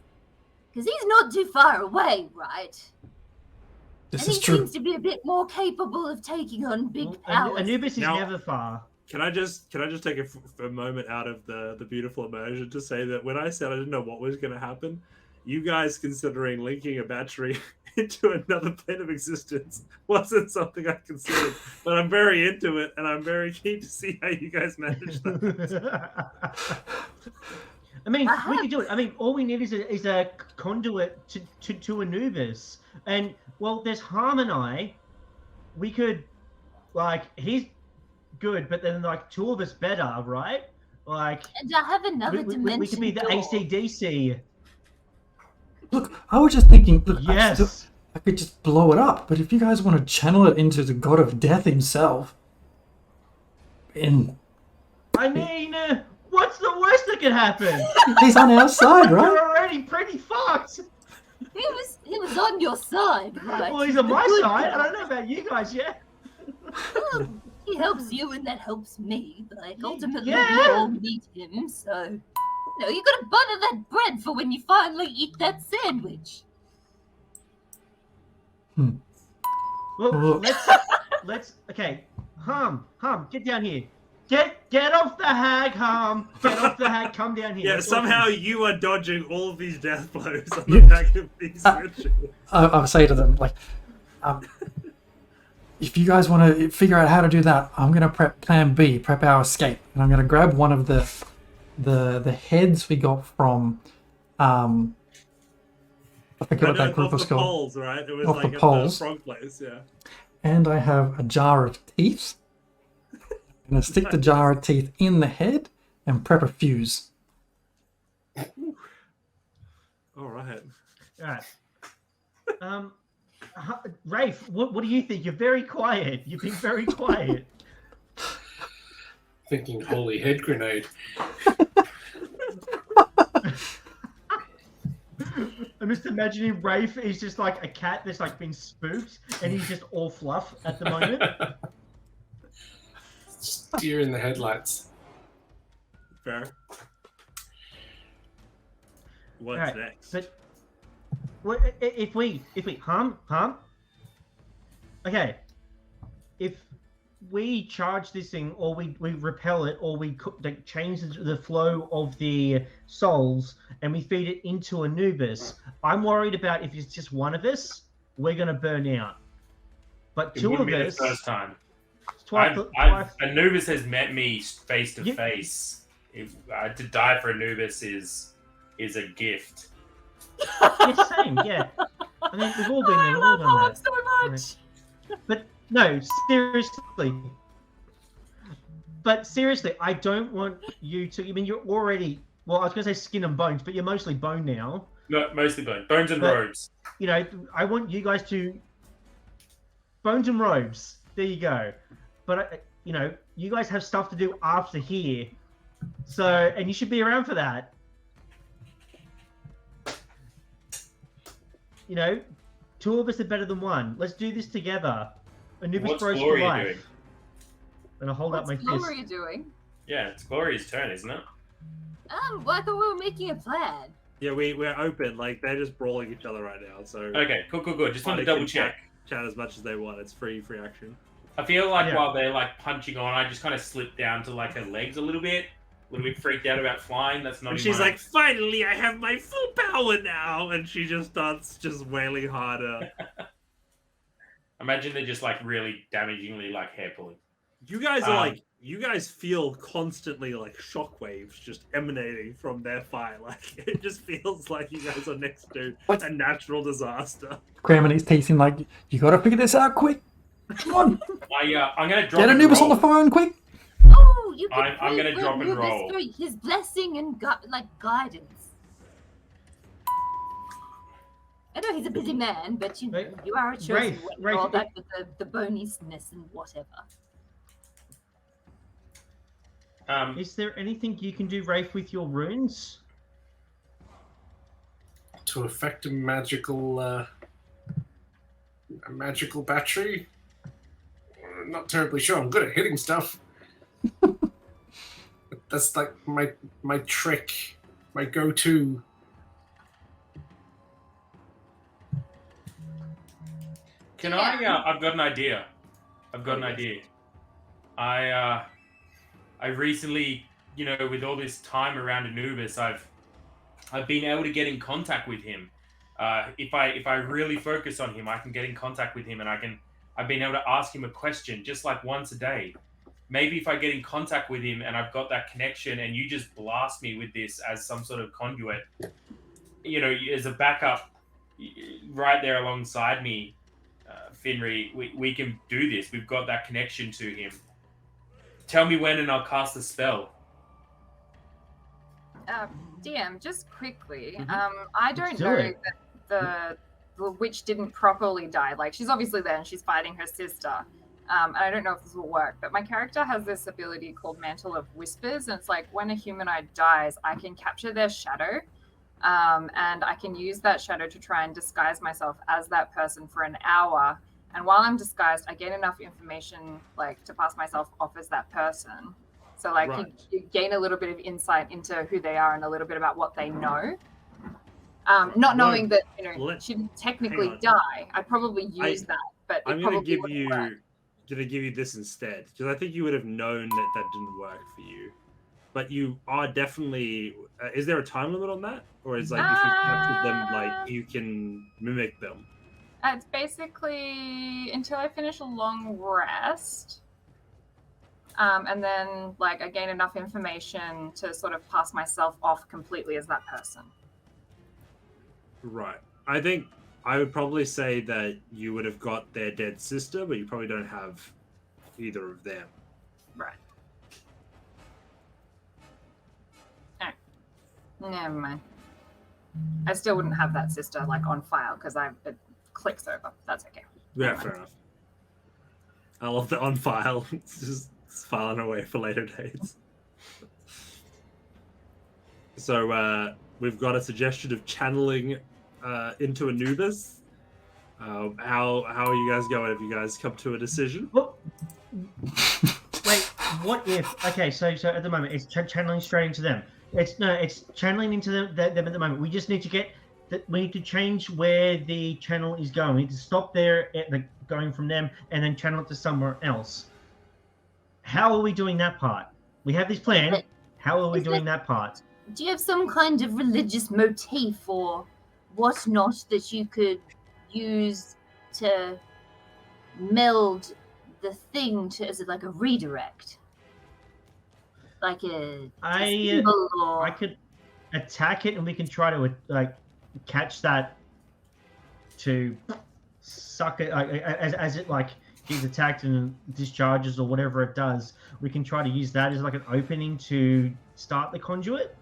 G: Because he's not too far away, right?
E: This
G: And
E: is
G: he
E: true.
G: seems to be a bit more capable of taking on big powers.
B: Anubis is
A: Now-
B: never far.
A: Can I just take a moment out of the beautiful immersion to say that when I said I didn't know what was going to happen, you guys considering linking a battery into another plane of existence wasn't something I considered, but I'm very into it, and I'm very keen to see how you guys manage that.
B: I mean, we could do it. I mean, all we need is a conduit to Anubis, and well, there's Harm and I. We could, like, he's good, but then like two of us better, right? Like,
G: And I have another dimension.
B: we could be the
G: door.
B: AC/DC.
E: Look, I was just thinking, look,
B: Yes.
E: I could just blow it up, but if you guys want to channel it into the god of death himself,
B: I mean, what's the worst that could happen?
E: he's on our side, right?
B: You're already pretty fucked.
G: He was on your side, right?
B: Well, he's on my
G: Good
B: side.
G: guy.
B: I don't know about you guys yet.
G: Well, he helps you and that helps me. Like, ultimately,
B: Yeah.
G: we all need him, so... You know, you gotta butter that bread for when you finally eat that sandwich.
B: Well, let's. Okay, Harm, get down here. Get off the hag, Harm. Get off the hag. Come down here.
A: Yeah,
B: Let's
A: somehow
B: talk.
A: you are dodging all of these death blows on the back of these rituals.
E: I'll say to them, like, if you guys want to figure out how to do that, I'm going to prep plan B, prep our escape. And I'm going to grab one of the heads we got from, I forget what that group was
A: the
E: called.
A: poles, right? It was
E: Off
A: like
E: the
A: at
E: poles.
A: the frog place, yeah.
E: And I have a jar of teeth. I'm going to stick the jar of teeth in the head and prep a fuse.
A: All right.
B: All right. Rafe, what do you think? You're very quiet. You've been very quiet.
F: Thinking holy head grenade.
B: I'm just imagining Rafe is just like a cat that's like been spooked, and he's just all fluff at the moment.
F: Deer in the headlights.
A: Fair. What's
B: Alright,
A: next?
B: But if we harm. Okay, if we charge this thing, or we repel it, or we change the flow of the souls, and we feed it into Anubis, I'm worried about if it's just one of us, we're gonna burn out. But
D: It
B: two
D: wouldn't
B: of
D: be the
B: us,
D: first time.
B: twice.
D: Anubis has met me face to
B: You-
D: face. To die for Anubis is a gift.
B: It's same, yeah. I mean, we've all been there. We've all done
C: Harm
B: that.
C: so much.
B: But no, seriously. But seriously, I don't want you to. I mean, you're already. Well, I was going to say skin and bones, but you're mostly bone now.
D: No, mostly bones and
B: But-
D: robes.
B: You know, I want you guys to. Bones and robes. There you go. But, you know, you guys have stuff to do after here. So, and you should be around for that. You know, two of us are better than one. Let's do this together. Anubis
D: What's
B: Bros for
D: Gloria
B: life.
D: doing?
B: And I'll hold up
C: What's
B: my fist.
C: Gloria doing?
D: Yeah, it's Gloria's turn, isn't it?
G: Well, I thought we were making a plan.
A: Yeah, we're open. Like, they're just brawling each other right now, so
D: Okay, cool. Just want to
A: they
D: double
A: can
D: check.
A: chat as much as they want. It's free action.
D: I feel like
B: Yeah.
D: while they're like punching on, I just kind of slip down to like her legs a little bit freaked out about flying. That's not.
A: And
D: in
A: she's
D: my-
A: like, finally, I have my full power now! And she just starts just wailing harder.
D: Imagine they're just like really damagingly like hair pulling.
A: You guys are like, you guys feel constantly like shockwaves just emanating from their fire. Like, it just feels like you guys are next to
E: What?
A: a natural disaster.
E: Cramming his teeth in, like, you gotta figure this out quick. Come on,
D: I'm gonna drop
E: get
D: and
E: Anubis
D: roll.
E: on the phone quick.
G: Oh, you can
D: I'm gonna
G: pray for
D: drop and
G: Anubis
D: roll.
G: through his blessing and guidance. I know he's a busy man, but you know,
B: Right.
G: you are a chosen
B: Rafe,
G: one.
B: Rafe,
G: All that with the boniness and whatever.
B: Is there anything you can do, Rafe, with your runes?
F: To affect a magical battery? Not terribly sure. I'm good at hitting stuff. That's like my trick, my go-to.
D: Can
C: Yeah.
D: I've got an idea. I recently, with all this time around Anubis, I've been able to get in contact with him. If I really focus on him, I can get in contact with him, and I've been able to ask him a question just like once a day. Maybe if I get in contact with him and I've got that connection, and you just blast me with this as some sort of conduit, as a backup, right there alongside me, Finri, we can do this. We've got that connection to him. Tell me when, and I'll cast the spell.
C: DM, just quickly.
B: Mhm.
C: I don't
B: Let's do
C: know
B: it.
C: that the witch didn't properly die. Like, she's obviously there and she's fighting her sister. And I don't know if this will work, but my character has this ability called Mantle of Whispers, and it's like when a humanoid dies, I can capture their shadow, and I can use that shadow to try and disguise myself as that person for an hour. And while I'm disguised, I gain enough information, like, to pass myself off as that person. So, like,
A: Right.
C: you gain a little bit of insight into who they are and a little bit about what they know. Not knowing that, she didn't technically
A: hang on.
C: die. I'd probably use that, but it
A: I'm gonna
C: probably
A: give
C: wouldn't work.
A: you this instead, because I think you would have known that didn't work for you. But you are definitely. Is there a time limit on that, or is like if you capture them, like you can mimic them?
C: It's basically until I finish a long rest, and then like I gain enough information to sort of pass myself off completely as that person.
A: Right. I think I would probably say that you would have got their dead sister, but you probably don't have either of them.
C: Right. Alright. Never mind. I still wouldn't have that sister like on file because it clicks over. That's okay.
A: Yeah,
C: Never
A: fair
C: mind.
A: enough. I love the on file. It's just filing away for later dates. So we've got a suggestion of channeling into Anubis. How are you guys going? Have you guys come to a decision?
B: Well, wait, what if? Okay, so at the moment it's channeling straight into them. It's channeling into them at the moment. We just need to we need to change where the channel is going. We need to stop there at going from them and then channel it to somewhere else. How are we doing that part? We have this plan. How are we doing that part?
G: Do you have some kind of religious motif or whatnot that you could use to meld the thing to, is it like a redirect? Like a symbol or...
B: I could attack it and we can try to like catch that to suck it as it like gets attacked and discharges or whatever it does. We can try to use that as like an opening to start the conduit.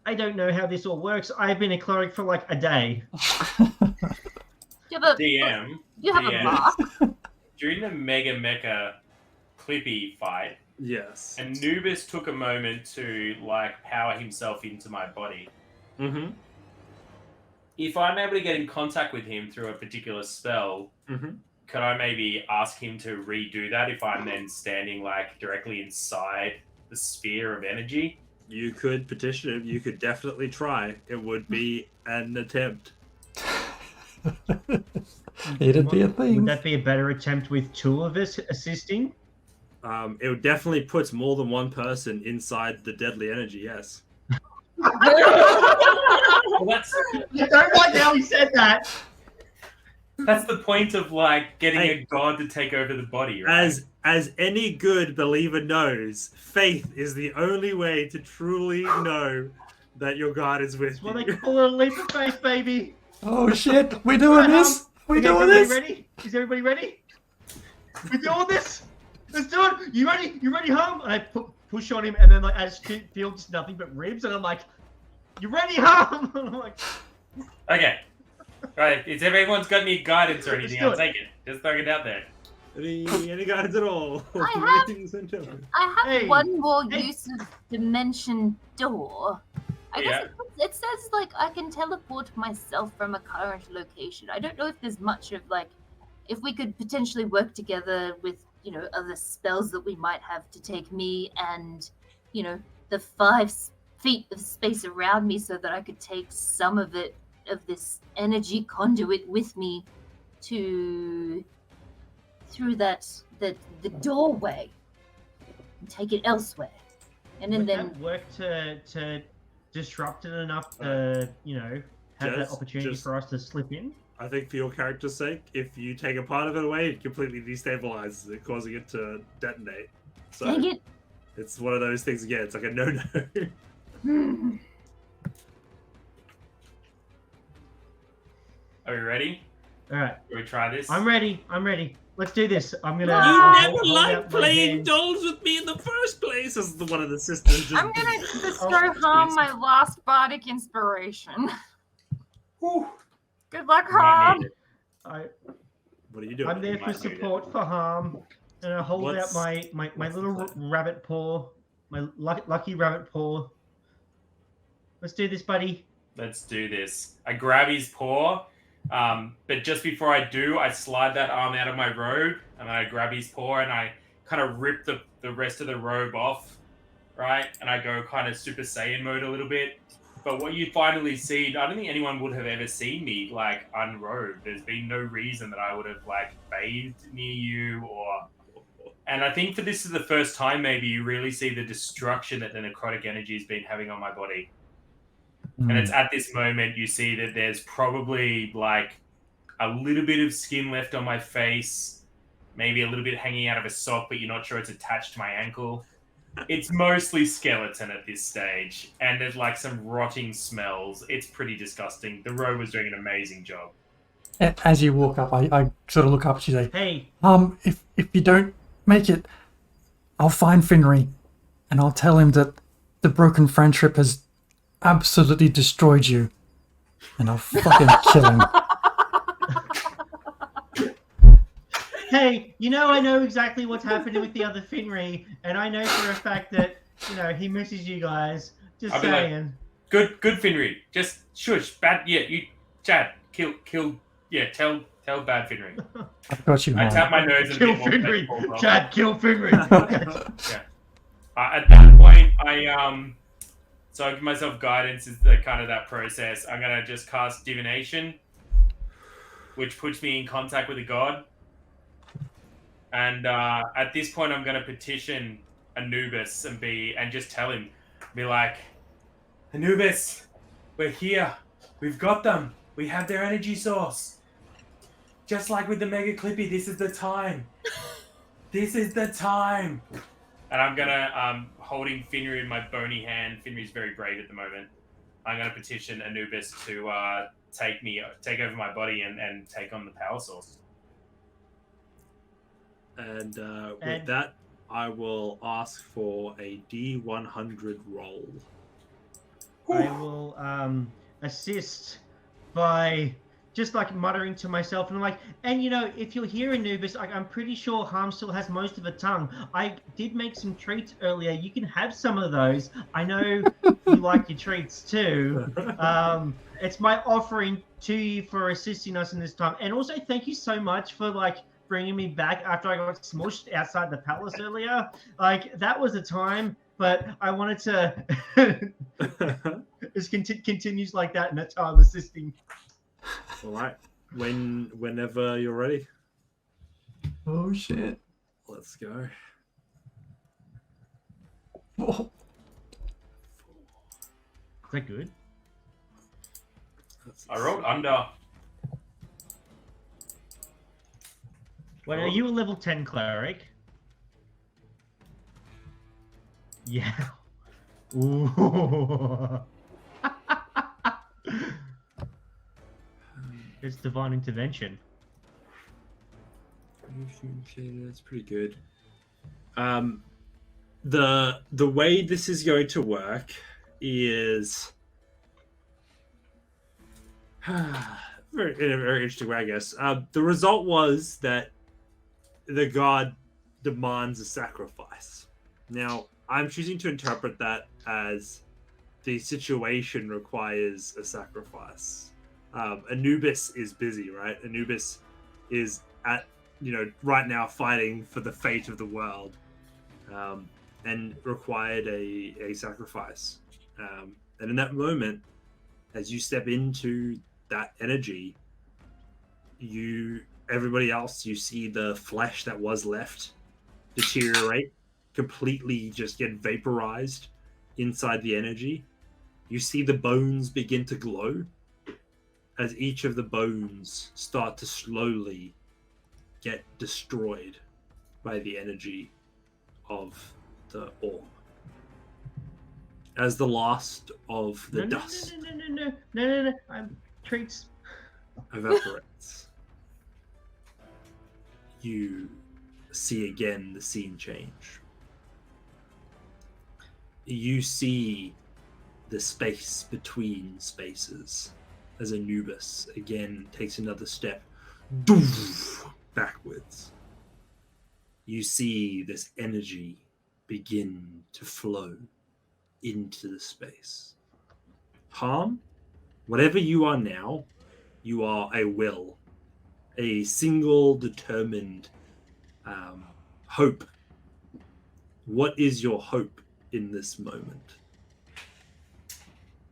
B: I don't know how this all works. I've been a cleric for like a day.
G: You have a
D: DM.
G: mark.
D: During the Mega Mecha Clippy fight,
A: Yes.
D: Anubis took a moment to like power himself into my body.
A: Mm-hmm.
D: If I'm able to get in contact with him through a particular spell,
A: Mm-hmm.
D: could I maybe ask him to redo that if I'm then standing like directly inside the sphere of energy?
A: You could petition him. You could definitely try. It would be an attempt.
E: It'd be a thing.
B: Would that be a better attempt with two of us assisting?
A: It would definitely put more than one person inside the deadly energy. Yes.
D: Well, that's
B: I don't like how he said that.
D: the point of like getting
A: Hey.
D: a god to take over the body, right?
A: As any good believer knows, faith is the only way to truly know that your God is with
B: Well, they
A: you.
B: call it a leap of faith, baby.
E: Oh shit, we doing this? We
B: Is
E: doing
B: everybody
E: this?
B: ready? Is everybody ready? We're doing this. Let's do it. You ready? You ready, Hum? And I push on him, and then like I just feel just nothing but ribs, and I'm like, "You ready, Hum?" And I'm like,
D: Okay. Right. If everyone's got any guidance or
B: Let's
D: anything,
B: do
D: I'll
B: it.
D: take it. Just throwing it out there.
A: Any guidance at all?
G: I have-
A: Ladies and gentlemen.
G: I have
B: Hey,
G: one more
B: hey.
G: use of dimension door. I guess it says like I can teleport myself from a current location. I don't know if there's much of like if we could potentially work together with, other spells that we might have to take me and, the 5 feet of space around me so that I could take some of this energy conduit with me through the doorway and take it elsewhere. And
B: Would
G: then
B: that work to disrupt it enough to, have that opportunity for us to slip in?
A: I think for your character's sake, if you take a part of it away, it completely destabilizes it, causing it to detonate. So
G: dang it.
A: it's one of those things again. It's like a no-no.
D: Are we ready?
B: All right,
D: Can we try this?
B: I'm ready. Let's do this. I'm gonna.
A: You never
B: hold
A: liked
B: out my
A: playing
B: hand.
A: dolls with me in the first place, as one of the sisters just.
C: I'm gonna bestow Harm my last bardic inspiration.
D: Whew.
C: Good luck,
D: Might
C: Harm.
D: need it.
A: What are you doing?
B: I'm there
D: might
B: for
D: need
B: support for Harm, and I hold
A: What's-
B: out my
A: what's
B: little
A: the plan?
B: rabbit paw, my lucky rabbit paw. Let's do this, buddy.
D: Let's do this. I grab his paw, but just before I do, I slide that arm out of my robe, and then I grab his paw and I kind of rip the rest of the robe off, right? And I go kind of Super Saiyan mode a little bit. But what you finally see, I don't think anyone would have ever seen me like unrobed. There's been no reason that I would have like bathed near you or. And I think for this is the first time maybe you really see the destruction that the necrotic energy has been having on my body. And it's at this moment you see that there's probably like a little bit of skin left on my face, maybe a little bit hanging out of a sock, but you're not sure it's attached to my ankle. It's mostly skeleton at this stage, and there's like some rotting smells. It's pretty disgusting. The robe was doing an amazing job.
E: As you walk up, I sort of look up and say,
B: Hey,
E: if you don't make it, I'll find Finry, and I'll tell him that the broken friendship has absolutely destroyed you, and I'll fucking kill him.
B: hey, I know exactly what's happening with the other Finry, and I know for a fact that, he misses you guys. Just
D: I'll be like,
B: saying.
D: Good Finry. Just shush. Bad. Yeah, you, Chad. Kill. Yeah, tell bad Finry.
E: I've got you,
D: I
E: man.
D: tap my nose and
B: Kill
D: a bit more
B: Finry.
D: playful.
B: Chad, kill Finry.
D: At that point, so I give myself guidance is the kind of that process. I'm gonna just cast divination, which puts me in contact with a god. And at this point, I'm gonna petition Anubis and just tell him, be like, Anubis, we're here. We've got them. We have their energy source. Just like with the Mega Clippy, this is the time. This is the time. And I'm gonna, holding Finry in my bony hand. Finry's very brave at the moment. I'm gonna petition Anubis to take over my body and take on the power source.
A: And with that, I will ask for a D100 roll.
B: I will assist by just like muttering to myself, and I'm like, if you're here, Anubis, I'm pretty sure Harm still has most of a tongue. I did make some treats earlier. You can have some of those. I know you like your treats too. It's my offering to you for assisting us in this time, and also thank you so much for like bringing me back after I got smushed outside the palace earlier. Like that was a time, but I wanted to. It continues like that, and that's how I'm assisting.
A: All right. Whenever you're ready,
E: Oh shit.
A: let's go.
E: Oh.
B: Is that good?
D: I rolled under.
B: Wait, are you a level 10 cleric? Yeah. Ooh. It's divine intervention.
A: That's pretty good. The way this is going to work is very interesting way, I guess. The result was that the god demands a sacrifice. Now, I'm choosing to interpret that as the situation requires a sacrifice. Anubis is busy, right? Anubis is right now fighting for the fate of the world, and required a sacrifice. And in that moment, as you step into that energy, you everybody else, you see the flesh that was left deteriorate, completely just get vaporized inside the energy. You see the bones begin to glow as each of the bones start to slowly get destroyed by the energy of the orb. As the last of the dust
B: No. I'm treats.
A: evaporates, you see again the scene change. You see the space between spaces as Anubis again takes another step backwards. You see this energy begin to flow into the space. Harm, whatever you are now, you are a will, a single determined hope. What is your hope in this moment?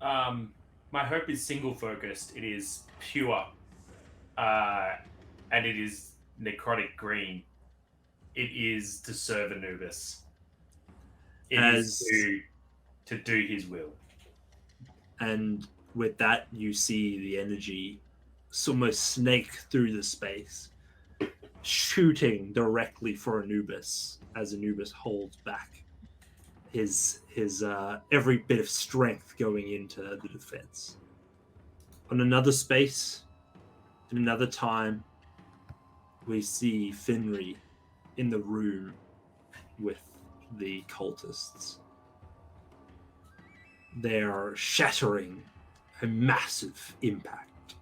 D: My hope is single focused. It is pure, and it is necrotic green. It is to serve Anubis. It is to do his will. And
A: with that, you see the energy almost snake through the space, shooting directly for Anubis as Anubis holds back his every bit of strength going into the defense. On another space, in another time, we see Finri in the room with the cultists. They are shattering a massive impact.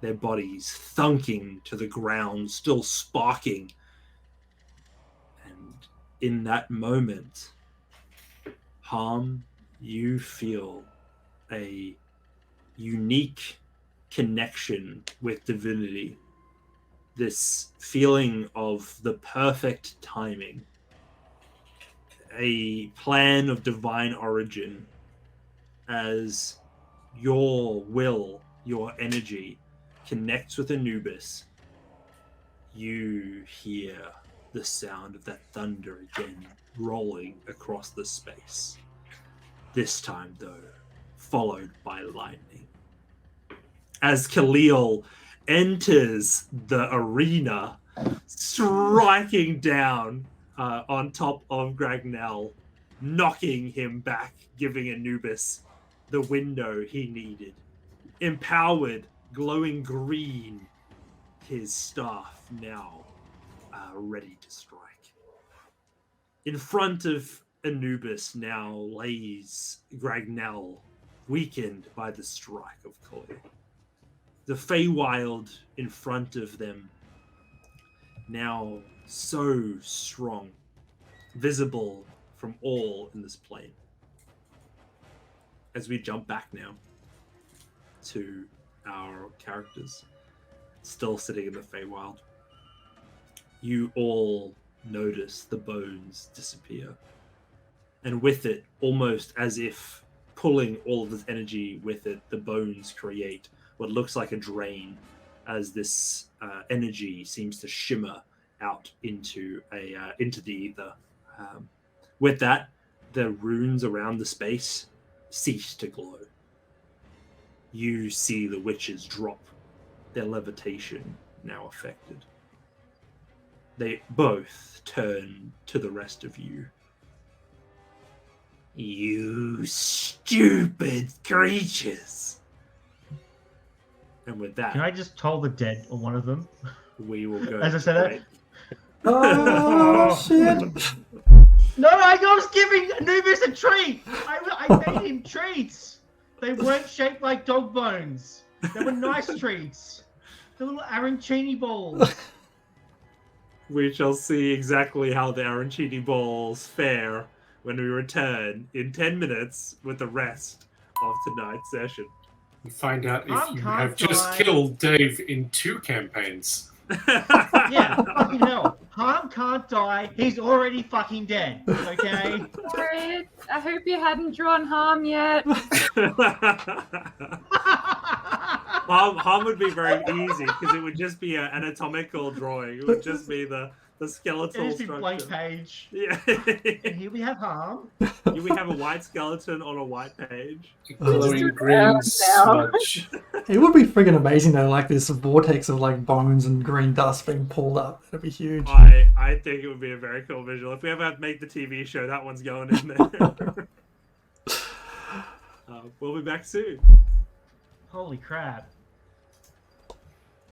A: Their bodies thunking to the ground, still sparking. And in that moment, Harm, you feel a unique connection with divinity. This feeling of the perfect timing. A plan of divine origin as your will, your energy connects with Anubis. You hear the sound of that thunder again rolling across the space. This time, though, followed by lightning. As Khalil enters the arena, striking down on top of Gragnell, knocking him back, giving Anubis the window he needed. Empowered, glowing green, his staff now ready to strike. In front of Anubis now lays Gragnell, weakened by the strike of Koi. The Feywild in front of them, now so strong, visible from all in this plane. As we jump back now to our characters, still sitting in the Feywild, you all notice the bones disappear. And with it, almost as if pulling all of this energy with it, the bones create what looks like a drain as this energy seems to shimmer out into the ether. With that, the runes around the space cease to glow. You see the witches drop, their levitation now affected. They both turn to the rest of you. You stupid creatures! And with that,
B: Can I just toll the dead on one of them?
A: we will go.
B: As I said
A: break.
E: Oh, shit.
B: No, I was giving Anubis a treat! I made him treats! They weren't shaped like dog bones. They were nice treats. The little arancini balls.
A: We shall see exactly how the arancini balls fare when we return in 10 minutes with the rest of tonight's session.
F: And find out if
B: Harm
F: you
B: can't
F: have just
B: die.
F: killed Dave in 2 campaigns.
B: Yeah, fucking hell. Harm can't die. He's already fucking dead. Okay?
C: Sorry, I hope you hadn't drawn Harm yet.
A: Harm would be very easy because it would just be an anatomical drawing. It would just be the skeletal
B: It'd just be blank
A: structure.
B: page.
A: Yeah.
B: And here we have Harm.
A: Here we have a white skeleton on a white page.
F: Glowing green smudge.
E: It would be friggin' amazing though, like this vortex of like bones and green dust being pulled up. That'd be huge.
A: I think it would be a very cool visual. If we ever have to make the TV show, that one's going in there. We'll be back soon.
B: Holy crap.